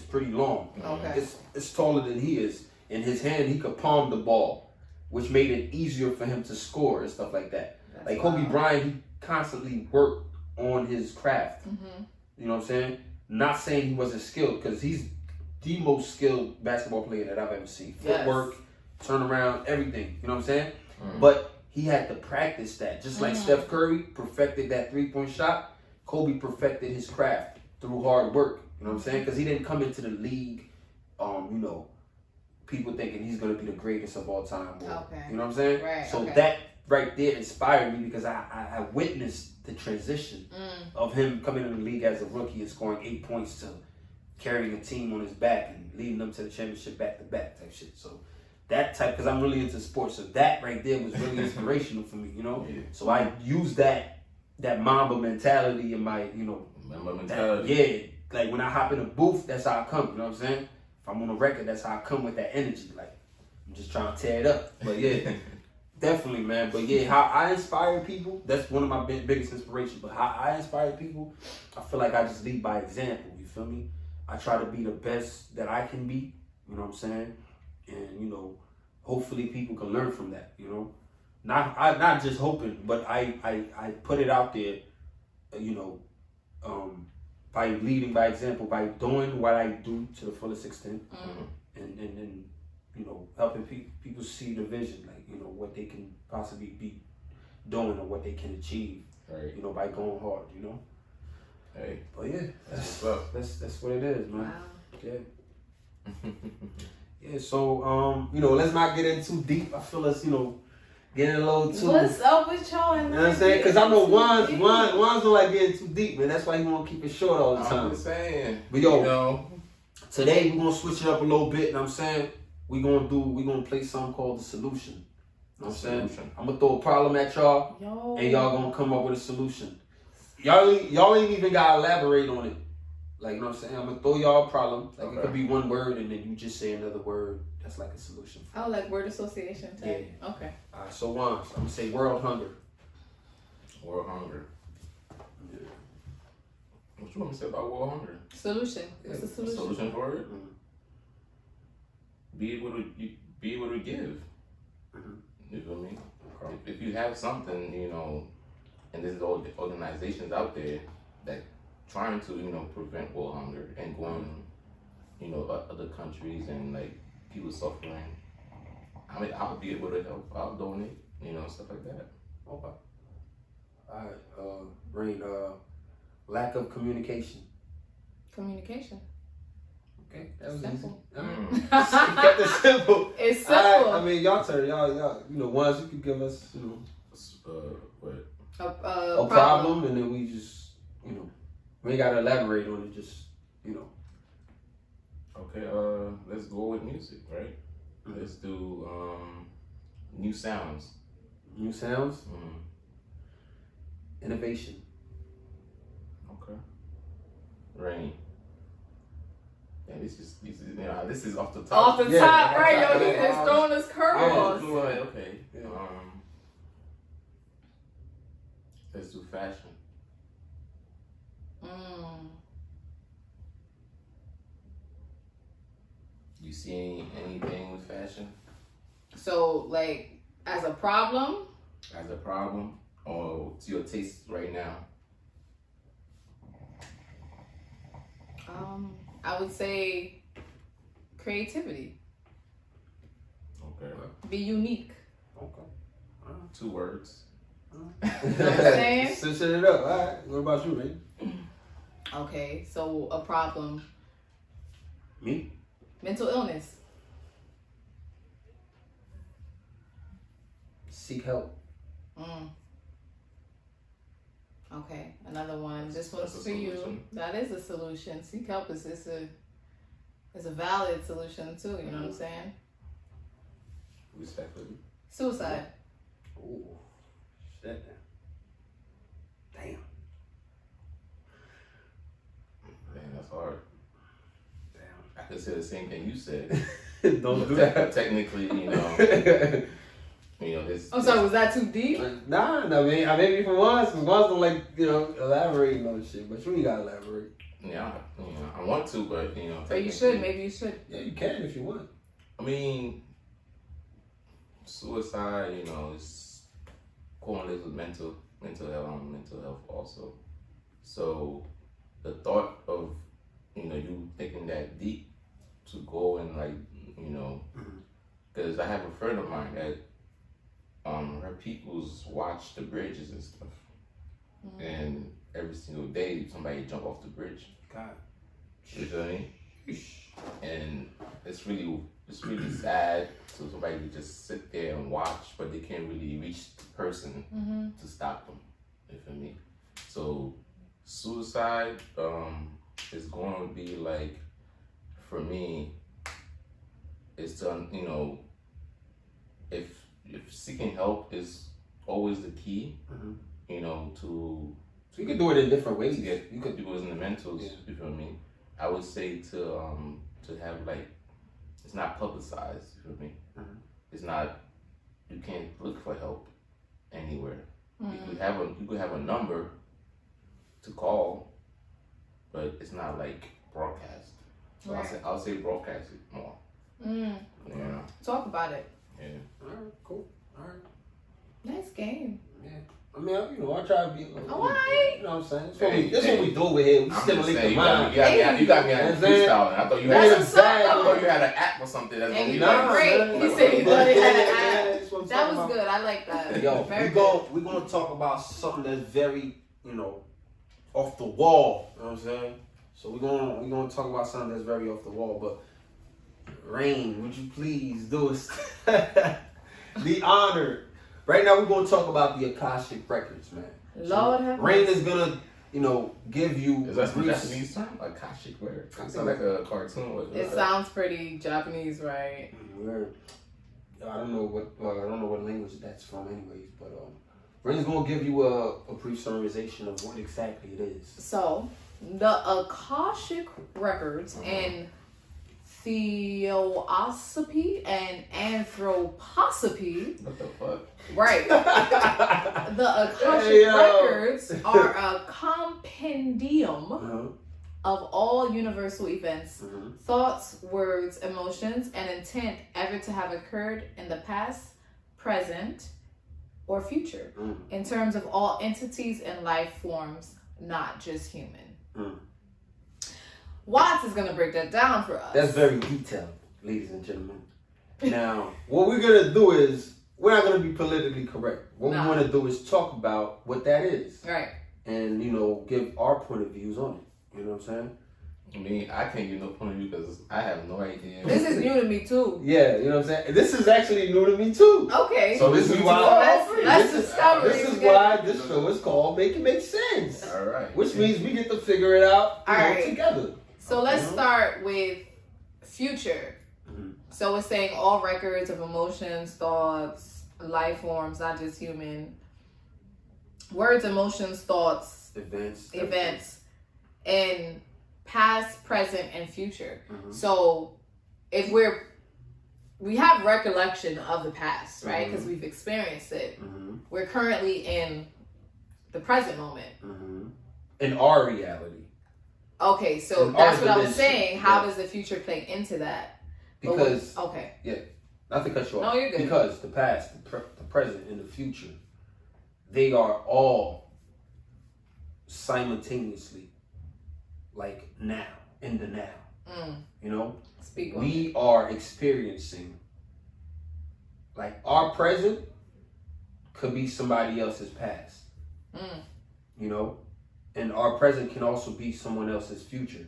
pretty long. Okay. It's taller than he is. In his hand, he could palm the ball, which made it easier for him to score and stuff like that. That's like Kobe Bryant, he constantly worked on his craft. You know what I'm saying? Not saying he wasn't skilled, because he's the most skilled basketball player that I've ever seen. Footwork, turnaround, everything. You know what I'm saying? But he had to practice that. Just like Steph Curry perfected that three-point shot, Kobe perfected his craft through hard work. You know what I'm saying? Because he didn't come into the league you know, people thinking he's gonna be the greatest of all time. Or, Okay. You know what I'm saying? Right. So okay. that right there inspired me because I witnessed the transition of him coming in the league as a rookie and scoring 8 points to carrying a team on his back and leading them to the championship back to back type shit. So that type, because I'm really into sports, so that right there was really inspirational for me, you know. Yeah. So I used that Mamba mentality in my, you know, Mamba mentality. yeah, like when I hop in a booth, that's how I come. You know what I'm saying? If I'm on a record, that's how I come with that energy. Like I'm just trying to tear it up. But yeah, definitely, man. But yeah, how I inspire people, that's one of my biggest inspirations. But how I inspire people, I feel like I just lead by example. You feel me? I try to be the best that I can be. You know what I'm saying? And you know, hopefully people can learn from that. You know, not just hoping, but I put it out there. You know, by leading by example, by doing what I do to the fullest extent, and you know, helping people see the vision, like you know what they can possibly be doing or what they can achieve. Right. You know, by going hard. You know. Hey. But yeah, That's what's up. that's what it is, man. Wow. Yeah. Yeah, so you know, let's not get in too deep. I feel us, you know, getting a little too. What's up with y'all? You know what I'm saying? Because I know Juan's don't like getting too deep, man. That's why he want to keep it short all the time. I'm just saying. But yo, you know, today we're gonna switch it up a little bit. You know what I'm saying? We're gonna play something called the solution. You know what I'm saying? I'm gonna throw a problem at y'all, and y'all gonna come up with a solution. Y'all ain't even gotta elaborate on it. Like, you know what I'm saying? I'm gonna throw y'all a problem. Like, it could be one word, and then you just say another word. That's like a solution. Oh, like word association type? Yeah. Okay. All right, so Juan, I'm gonna say world hunger. world hunger. Yeah. What you want me to say about world hunger? Solution. What's the solution? Solution for it? Mm-hmm. Be able to give. Mm-hmm. You feel me? If you have something, you know, and there's all the organizations out there that trying to, you know, prevent world hunger and going, you know, other countries and like people suffering. I mean, I'll be able to help. I'll donate, you know, stuff like that. Okay. All right, Rain, lack of communication. Communication. Okay, that was Simple. easy. Kept it simple. It's simple. All right, I mean, y'all turn. Y'all, you know, ones you could give us, you know, What? a problem, and then we just, you know, we ain't gotta elaborate on it. Just, you know. Okay, let's go with music, right? Mm-hmm. Let's do new sounds. New sounds. Mm-hmm. Innovation. Okay. Rain. Yeah, this is you know, this is off the top. Off the top, right? top. Yo, he is throwing his curveballs. Okay. Yeah. Let's do fashion. You see anything with fashion? So, like, as a problem? As a problem, or to your taste right now? I would say creativity. Okay. Be unique. Okay. 2 words. You know what I'm saying? Set it up. All right. What about you, Rain? Okay, so a problem. Me? Mental illness. Seek help. Okay, another one. This one's That's a for you. solution. That is a solution. Seek help is a valid solution too. You know what I'm saying? Respectfully. Suicide. Oh, shit. Damn. Man, that's hard. Damn. I could say the same thing you said. Don't do that. Technically, you know, this. I'm sorry, was that too deep? Nah, maybe for once don't like, you know, elaborating on shit, but you ain't gotta elaborate. Yeah, I want to, but you know. Or you should, maybe you should. Yeah, you can if you want. I mean, suicide, you know, is correlates with mental health also. So the thought of, you know, you thinking that deep to go and like, you know, because I have a friend of mine that her peoples watch the bridges and stuff, and every single day somebody jump off the bridge. God. You feel me? and it's really sad. So somebody to just sit there and watch, but they can't really reach the person to stop them. You feel me? So suicide is going to be like, for me, it's to, you know, if seeking help is always the key, you know, to So you can do it in different ways. yeah, you could do it in the mentals. Yeah. You feel me? I would say to have like, it's not publicized. You feel me? It's not. You can't look for help anywhere. You could have a number to call, but it's not like broadcast. So Right. I'll say broadcast it more. Yeah. Talk about it. Yeah. All right, cool. All right. Nice game. Yeah. I mean, you know, I try to be a little. Alright. You know what I'm saying? Hey, That's what we do over here. We I'm stimulate just saying, the mind. you got me on freestyle. I thought you had. That's what's up. I thought you had an app or something. That's And gonna you be did like, great. He said he thought he had an app. That's what I'm That talking was about. good. I like that. Yo, Very we're gonna talk about something that's very, you know, off the wall. You know what I'm saying? So we're gonna talk about something that's very off the wall. But Rain, would you please do us the honor? Right now, we're gonna talk about the Akashic Records, man. Lord have Rain mercy. is gonna, you know, give you. Is that some brief- Japanese term? Akashic Records. It sounds like a cartoon. It sounds pretty Japanese, right? I don't know what language that's from, anyways. But Rain's gonna give you a brief summarization of what exactly it is. So, the Akashic Records and Theosophy and Anthroposophy. What the fuck? Right. The Akashic Hey, yo. Records are a compendium Uh-huh. of all universal events, Mhm. thoughts, words, emotions, and intent ever to have occurred in the past, present, or future, in terms of all entities and life forms, not just human. Watts is going to break that down for us. That's very detailed, ladies and gentlemen. Now, what we're gonna do is we're not gonna be politically correct. What we want to do is talk about what that is, Right. and you know, give our point of views on it. You know what I'm saying? I mean, I can't give no point of view because I have no idea. This is new to me too. Yeah, you know what I'm saying. This is actually new to me too. Okay. So this is why. Let's discover. This is why this show is called "Make It Make Sense." All right. Which means we get to figure it out All right. together. So let's start with future. Mhm. So it's saying all records of emotions, thoughts, life forms, not just human. Words, emotions, thoughts, events, in past, present, and future. Mhm. So if we have recollection of the past, right? Because we've experienced it. Mhm. We're currently in the present moment. Mhm. In our reality, Okay, so In that's our what I was dimension, saying. How yeah. does the future play into that? because Okay. not to cut you off. No, you're good. Because the past, the present, and the future, they are all simultaneously, like now, in the now. You know, Speak on we are experiencing, like our present could be somebody else's past. You know, and our present can also be someone else's future.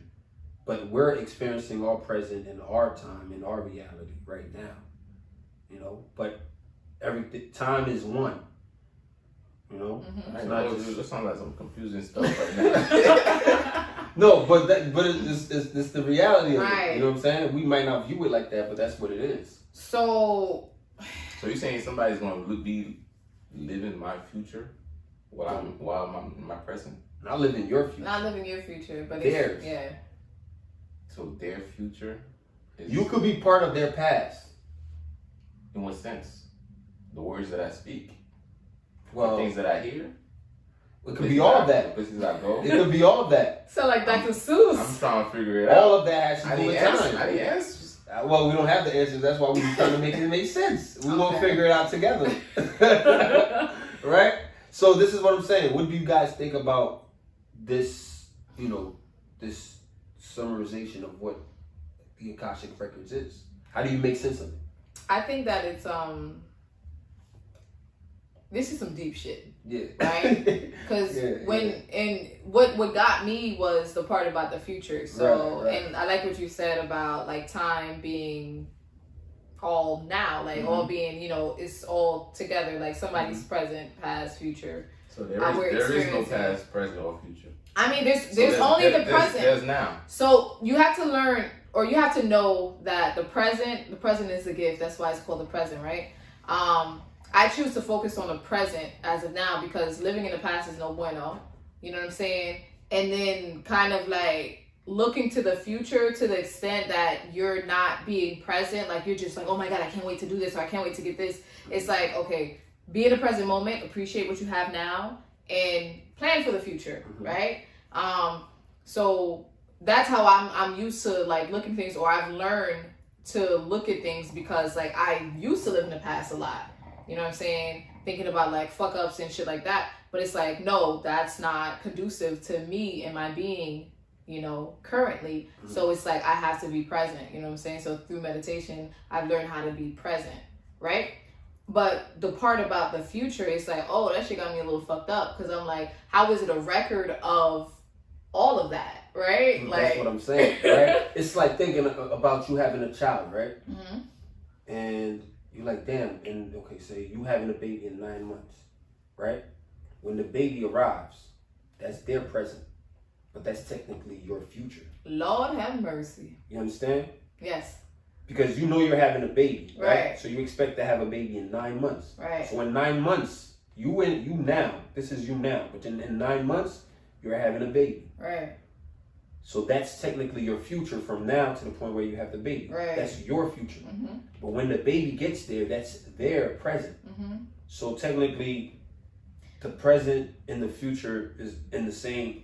But we're experiencing our present in our time, in our reality right now. You know, but time is one. You know, I It's know not it just- sounds like some confusing stuff right now. no, but it's the reality of it. Right. You know what I'm saying? We might not view it like that, but that's what it is. So So you're saying somebody's going to be living my future while I'm in my present? Not living your future. not living your future, but Theirs. yeah. So their future is... You could be part of their past. In what sense? The words that I speak? Well, The things that I hear? it could be all of that. The places I go? It could be all of that. So like Dr. I'm Seuss. trying to figure it out. All of that has I to do need with answers. time. I need answers. Well, we don't have the answers. That's why we're trying to make it make sense. We won't Okay. figure it out together. Right? So this is what I'm saying. What do you guys think about this, you know, this summarization of what the Akashic Records is? How do you make sense of it? I think that it's this is some deep shit. Yeah. Right? Because what got me was the part about the future. So, right. and I like what you said about like time being all now, like all being, it's all together. Like somebody's present, past, future. So there is no past, present, or future. I mean, there's only the present. There's now. So you have to learn, or you have to know that the present is a gift. That's why it's called the present, right? I choose to focus on the present as of now because living in the past is no bueno. You know what I'm saying? And then kind of like looking to the future to the extent that you're not being present, like you're just like, oh my God, I can't wait to do this, or I can't wait to get this. It's like, okay, be in the present moment, appreciate what you have now, and plan for the future, right? So that's how I'm used to like looking things, or I've learned to look at things because like I used to live in the past a lot. You know what I'm saying? Thinking about like fuck ups and shit like that. But it's like, no, that's not conducive to me and my being, currently. So it's like I have to be present. You know what I'm saying? So through meditation, I've learned how to be present, right? But the part about the future is like, oh, that shit got me a little fucked up. Because I'm like, how is it a record of all of that, right? That's what I'm saying, right? It's like thinking about you having a child, right? And you're like, damn, and okay, say you having a baby in 9 months, right? When the baby arrives, that's their present, but that's technically your future. Lord have mercy. You understand? Yes. Because you know you're having a baby, right? So you expect to have a baby in 9 months. Right. So in 9 months, this is you now, but in 9 months, you're having a baby. Right. So that's technically your future from now to the point where you have the baby. Right. That's your future. But when the baby gets there, that's their present. So technically, the present and the future is in the same.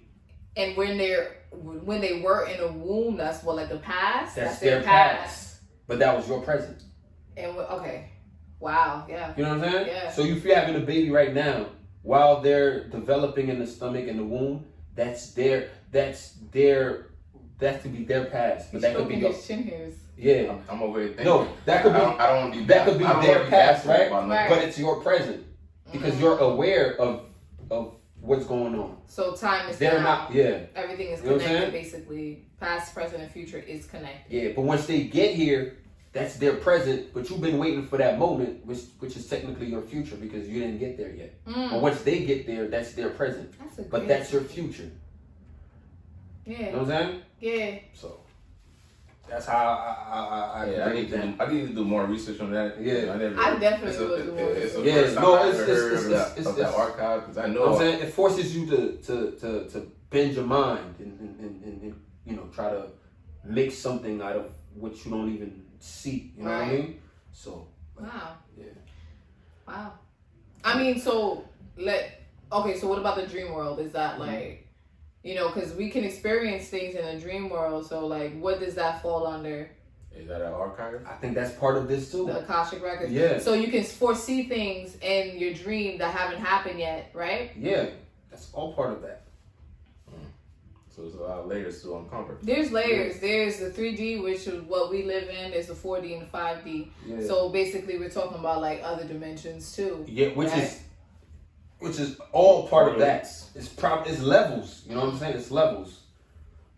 And when they were in a womb, that's what, like the past. That's their past. But that was your present. And okay, wow, yeah. You know what I'm saying? Yeah. So if you're having a baby right now, while they're developing in the stomach and the womb, that could be their past, but that could be your chin hairs. Yeah, I'm over here thinking. No, that could be. I don't want to be. That could be their past, right? Right. But it's your present because you're aware of what's going on. So time is. They're now. not. Yeah. Everything is You know connected. Basically, past, present, and future is connected. Yeah, but once they get here, that's their present. But you've been waiting for that moment, which is technically your future because you didn't get there yet. But once they get there, that's their present. But that's your future. Yeah. You know what I'm saying? Yeah. So that's how I need to do more research on that. Yeah, I definitely will do more research. It's of that archive because I know. You know what I'm saying? It forces you to bend your mind and try to make something out of what you don't even see. You know what I mean? So. Wow. Yeah. Wow. I mean, so what about the dream world? Is that like? Because we can experience things in the dream world. So, like, what does that fall under? Is that an archive? I think that's part of this, too. The Akashic Records. Yeah. So, you can foresee things in your dream that haven't happened yet, right? Yeah. That's all part of that. So, there's a lot of layers to uncover. There's layers. Yeah. There's the 3D, which is what we live in. There's the 4D and the 5D. Yeah. So, basically, we're talking about, like, other dimensions, too. Yeah, which is all part of that. It's levels. You know what I'm saying? It's levels.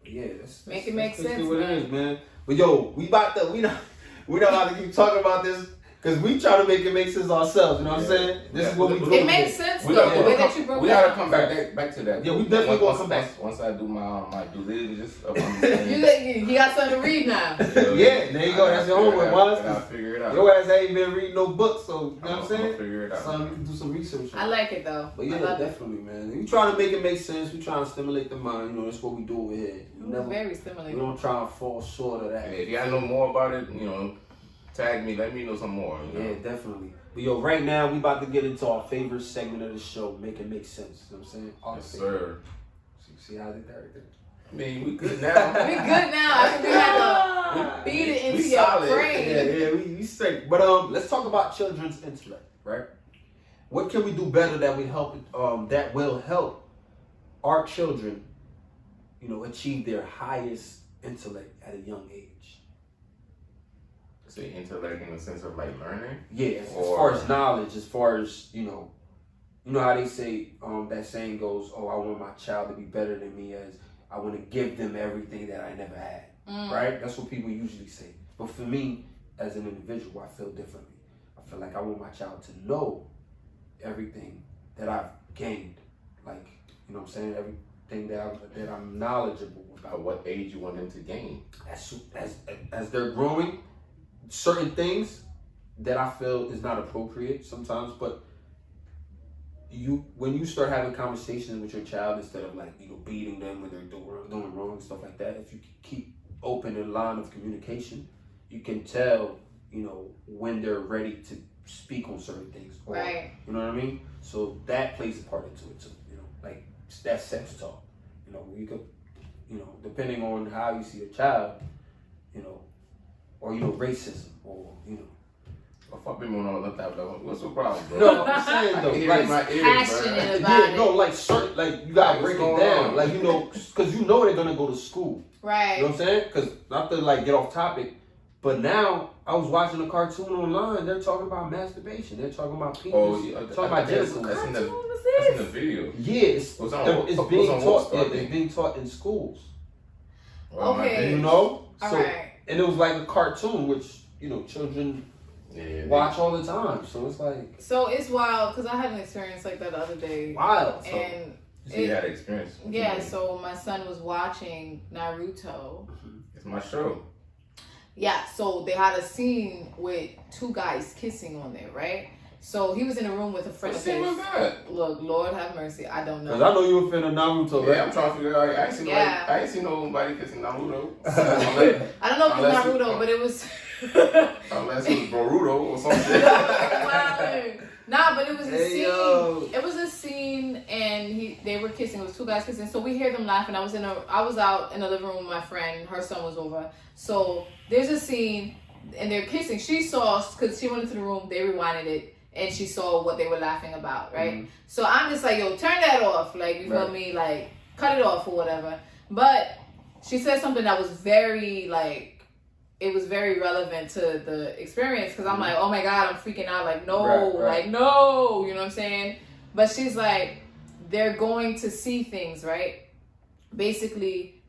Yeah, that's make sense. What it is, man. But yo, we know how to keep talking about this because we try to make it make sense ourselves. You know what I'm saying? This is what we do. It makes sense though. The way that you broke we gotta come back to that. Yeah, we definitely gonna come back. Once I do my due diligence. You got something to read now. Yeah, there you go. That's your homework, Wallace. I'll figure it out. Your ass ain't been reading no books, so you know what I'm saying? I'll figure it out. So you can do some research. I like it though. But yeah, definitely, man. We trying to make it make sense. We trying to stimulate the mind. You know, that's what we do over here. Very stimulating. We don't try to fall short of that. And if you gotta know more about it, tag me. Let me know some more. Yeah, definitely. But yo, right now we about to get into our favorite segment of the show, make it make sense. You know what I'm saying? Yes, sir. See how I did that right there? I mean, we good now. We good now. I think we had to feed it into your brain. Yeah, we straight. But let's talk about children's intellect, right? What can we do better that will help our children, achieve their highest intellect at a young age? Say intellect in the sense of like learning? Yeah, as far as knowledge, as far as, you know how they say that saying goes, "Oh, I want my child to be better than me, as I want to give them everything that I never had." Right? That's what people usually say. But for me, as an individual, I feel differently. I feel like I want my child to know everything that I've gained, like, you know what I'm saying, everything that I'm knowledgeable about. At what age you want them to gain? As they're growing, certain things that I feel is not appropriate sometimes, but when you start having conversations with your child instead of like, you know, beating them when they're doing wrong and stuff like that, if you keep open a line of communication, you can tell, you know, when they're ready to speak on certain things. Or, Right. You know what I mean? So that plays a part into it too. You know, like that sex talk. You know, you could, you know, depending on how you see a child, you know, or, you know, racism, or, you know. If I've been on that type of, what's the problem, bro? No, I'm saying though, like, my ears, passionate bro. about yeah, no, like certain, like you gotta break it down, on? like, you know, because you know they're gonna go to school. Right. You know what I'm saying? Because not to like get off topic, but now I was watching a cartoon online. They're talking about masturbation. They're talking about penis. Oh, yeah, talking about genitals. That's in the What was that's in the this? video. Yeah, it's being taught. Yeah, it's being taught in schools. Well, Okay. You know, All so right. and it was like a cartoon, which, you know, children watch all the time. So it's like, So it's wild because I had an experience like that the other day. wild. So, And you had experience. yeah, so my son was watching Naruto. It's my show. Yeah, so they had a scene with two guys kissing on there, right? So he was in a room with a friend What of scene was his. that? Look, Lord have mercy, I don't because know. I know you were finna Naruto, right? Yeah, I'm trying to figure out. I ain't seen nobody kissing Naruto. unless, I don't know if it was unless Naruto, but it was. unless it was Boruto or something. Wow. Nah, but it was a Hey, scene. yo. It was a scene, and they were kissing. It was two guys kissing. So we hear them laughing. I was out in the living room with my friend. Her son was over. So there's a scene, and they're kissing. She saw, because she went into the room. They rewinded it, and she saw what they were laughing about, right? Mm-hmm. So I'm just like, yo, turn that off. Like, you feel me? Like, cut it off or whatever. But she said something that was very, like, it was very relevant to the experience, because I'm like, oh my God, I'm freaking out. Like, no, like, no, you know what I'm saying? But she's like, they're going to see things, right? Basically,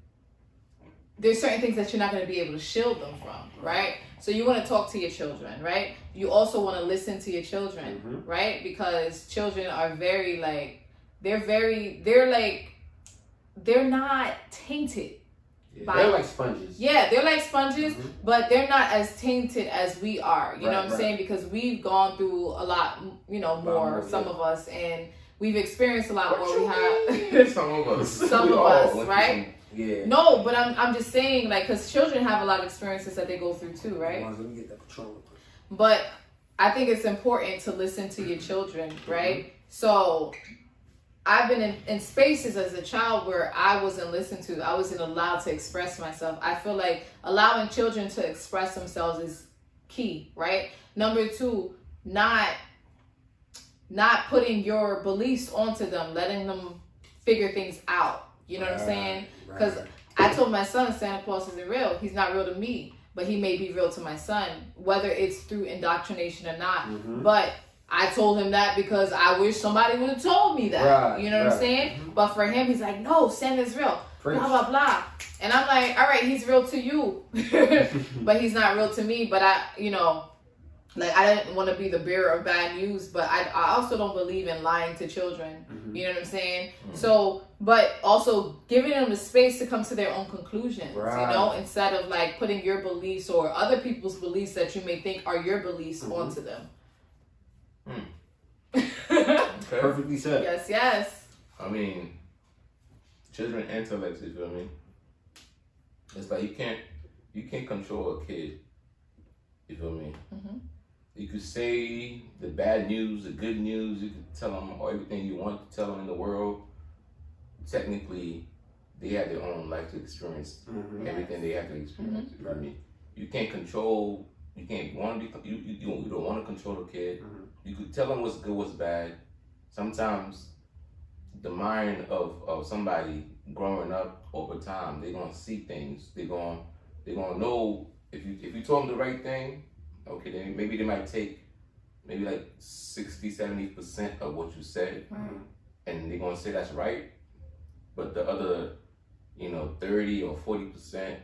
there's certain things that you're not going to be able to shield them from, right? So you want to talk to your children, right? You also want to listen to your children, right? Because children are very, like, they're not tainted. They're like sponges. Yeah, they're like sponges, but they're not as tainted as we are. You know what I'm saying? Because we've gone through a lot, you know, more, some of us, and we've experienced a lot more. We have some of us. some of us, right? Yeah. No, but I'm just saying, like, because children have a lot of experiences that they go through too, right? Let me get that control. But I think it's important to listen to your children, right? So I've been in spaces as a child where I wasn't listened to. I wasn't allowed to express myself. I feel like allowing children to express themselves is key, right? Number two, not putting your beliefs onto them, letting them figure things out. You know what I'm saying? Because I told my son Santa Claus isn't real. He's not real to me, but he may be real to my son, whether it's through indoctrination or not. But I told him that because I wish somebody would have told me that. You know what I'm saying? But for him, he's like, no, Santa's real. Blah, blah, blah. And I'm like, all right, he's real to you. But he's not real to me. But I didn't want to be the bearer of bad news. But I also don't believe in lying to children. You know what I'm saying? So, but also giving them the space to come to their own conclusions, you know, instead of like putting your beliefs or other people's beliefs that you may think are your beliefs onto them. Perfectly said. Yes. I mean, children intellect, you feel me? It's like you can't control a kid. You feel me? You could say the bad news, the good news. You could tell them everything you want to tell them in the world. Technically, they have their own life to experience. Everything they have to experience. You feel me? You can't control. You can't want to be. You don't want to control a kid. You could tell them what's good, what's bad. Sometimes the mind of somebody growing up over time, they're gonna see things. They're gonna know if you told them the right thing. Okay, then maybe they might take maybe like 60-70% of what you said, and they're gonna say that's right, but the other, 30 or 40%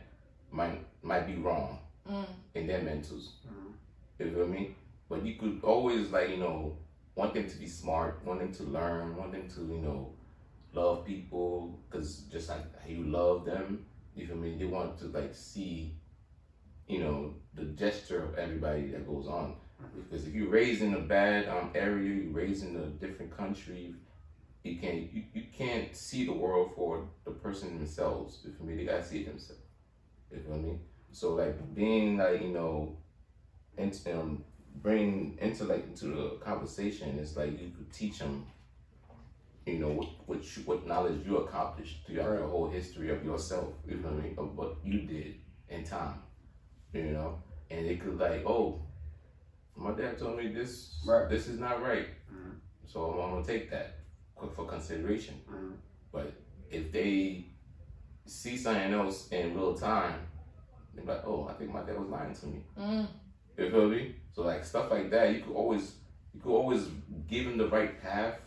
might be wrong in their mentals. You feel me? But you could always want them to be smart, want them to learn, want them to love people, because just like how you love them, you feel me? They want to see the gesture of everybody that goes on. Because if you're raised in a bad area, you're raised in a different country, you can't see the world for the person themselves. You feel me? They gotta see it themselves. You feel me? So being bring intellect into the conversation is you could teach them, what knowledge you accomplished throughout your whole history of yourself. You feel me? Of what you did in time. And they could oh, my dad told me this. This is not right. So I'm gonna take that for consideration. But if they see something else in real time, they're like, oh, I think my dad was lying to me. You feel me? So stuff like that, you could always give them the right path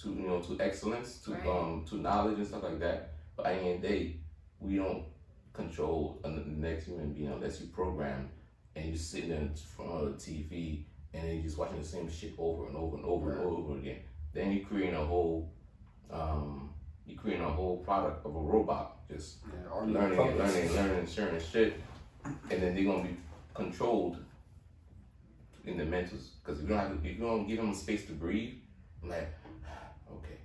to to excellence, to knowledge and stuff like that. But at the end of the day, we don't control the next human being unless you program and you're sitting in front of the TV and then you're just watching the same shit over and over and over and over again. Then you're creating a whole product of a robot, just learning and sharing shit, and then they're gonna be controlled in the mentals. Because if you don't give them a space to breathe, I'm like, okay,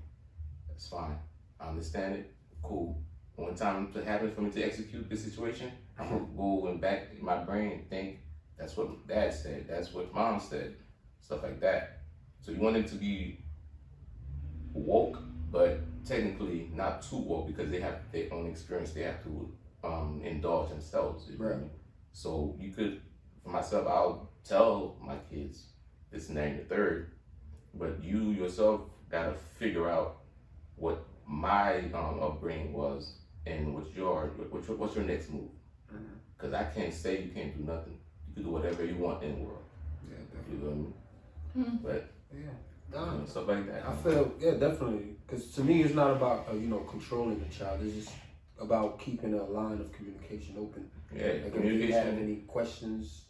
that's fine, I understand it, cool. When time happens for me to execute this situation, I'm gonna go back in my brain and think, that's what dad said, that's what mom said, stuff like that. So you want them to be woke, but technically not too woke, because they have their own experience they have to indulge themselves. So you could, for myself, I'll tell my kids this and that and the third, but you yourself gotta figure out what my upbringing was and what's your next move. Because I can't say you can't do nothing. You can do whatever you want in the world. Yeah, definitely. You know what I mean? But stuff like that. I feel definitely. Because to me, it's not about controlling the child. It's just about keeping a line of communication open. Yeah, communication. If they have any questions,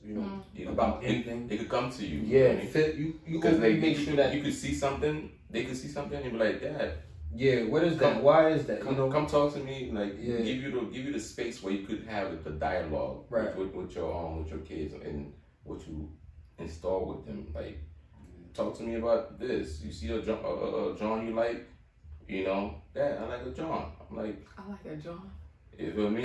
about anything, they could come to you. Yeah, because they make sure that you could see something. They could see something and be like, Dad. Yeah, what is that? Why is that? Come talk to me. Give you the space where you could have the dialogue with your kids and what you install with them. Talk to me about this. You see a John you like? Dad, I like a John. I'm like, I like a John. You feel me?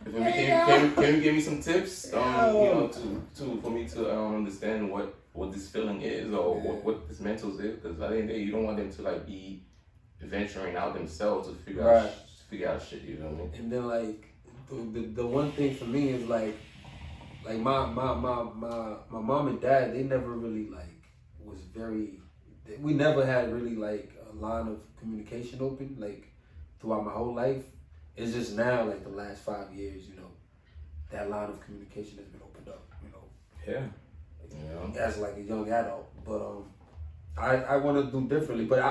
Can you give me some tips? For me to understand what this feeling is or what this mental is? Because at the end of the day, you don't want them to be venturing out themselves to figure out shit. You know what I mean? And then the one thing for me is my mom and dad, they never really was very. We never had really a line of communication open throughout my whole life. It's just now the last 5 years, that line of communication has been opened up. Yeah. As a young adult, but I want to do differently. But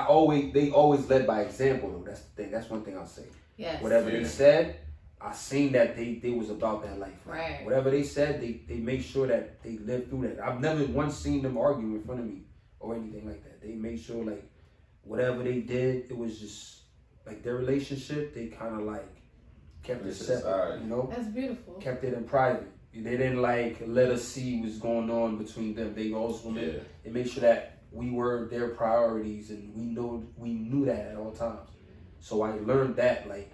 they always led by example though. That's the thing. That's one thing I'll say. Yes. Whatever they said, I seen that they was about that life. Right. Whatever they said, they made sure that they lived through that. I've never once seen them argue in front of me or anything like that. They made sure whatever they did, it was just their relationship. They kind of kept it separate. That's beautiful. Kept it in private. They didn't let us see what's going on between them. They also made sure that we were their priorities, and we knew that at all times. So I learned that I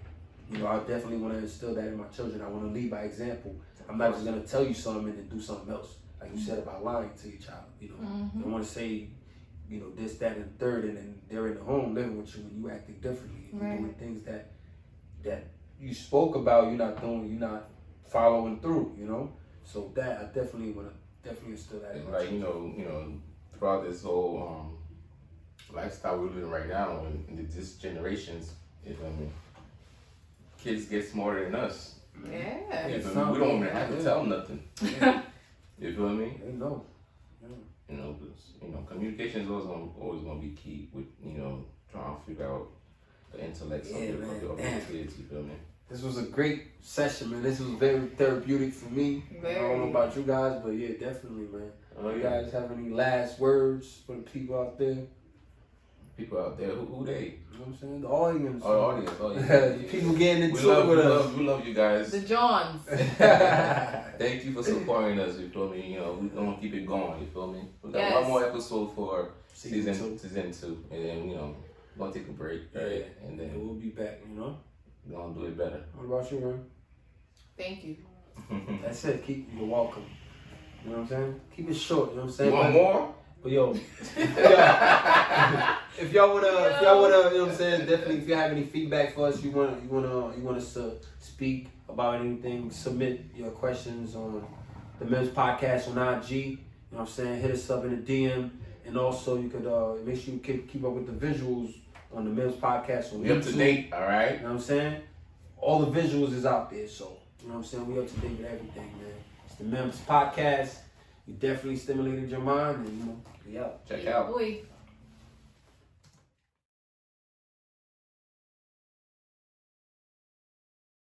definitely want to instill that in my children. I want to lead by example. I'm not just gonna tell you something and then do something else, like you said about lying to your child. You don't want to say this, that, and third, and then they're in the home living with you and you acting differently and you're doing things that you spoke about, you're not doing, you're not following through. So that I definitely want to instill that in my children. Throughout this whole lifestyle we're living right now, in this generations, kids get smarter than us. Yeah. We don't even have to tell them nothing. Yeah. You feel me? They know. You know, 'cause, you know, communication is always gonna be key with, you know, trying to figure out the intellect of your kids. You feel me? This was a great session, man. This was very therapeutic for me. Very. I don't know about you guys, but yeah, definitely, man. You guys have any last words for the people out there? People out there, who they? You know what I'm saying? The audience. Oh, the audience. Oh, yeah. People getting into it with us. We love you guys. The Johns. Thank you for supporting us. You feel me? You know, we're gonna keep it going. You feel me? We got one more episode for season 2, and then you know, we're gonna take a break, right? And then we'll be back. You know, we're gonna do it better. What about you, man? Thank you. That's it. You're welcome. You know what I'm saying? Keep it short. You know what I'm saying? You want more? But yo, if y'all wanna, you know what I'm saying? Definitely, if you have any feedback for us, you want us to speak about anything, submit your questions on the MIMS podcast on IG. You know what I'm saying? Hit us up in the DM, and also you could make sure you keep up with the visuals on the MIMS podcast on YouTube. We up to date, all right? You know what I'm saying? All the visuals is out there, so you know what I'm saying? We up to date with everything, man. It's the MIMS podcast. You definitely stimulated your mind, and you know, we out. Check out. Boy.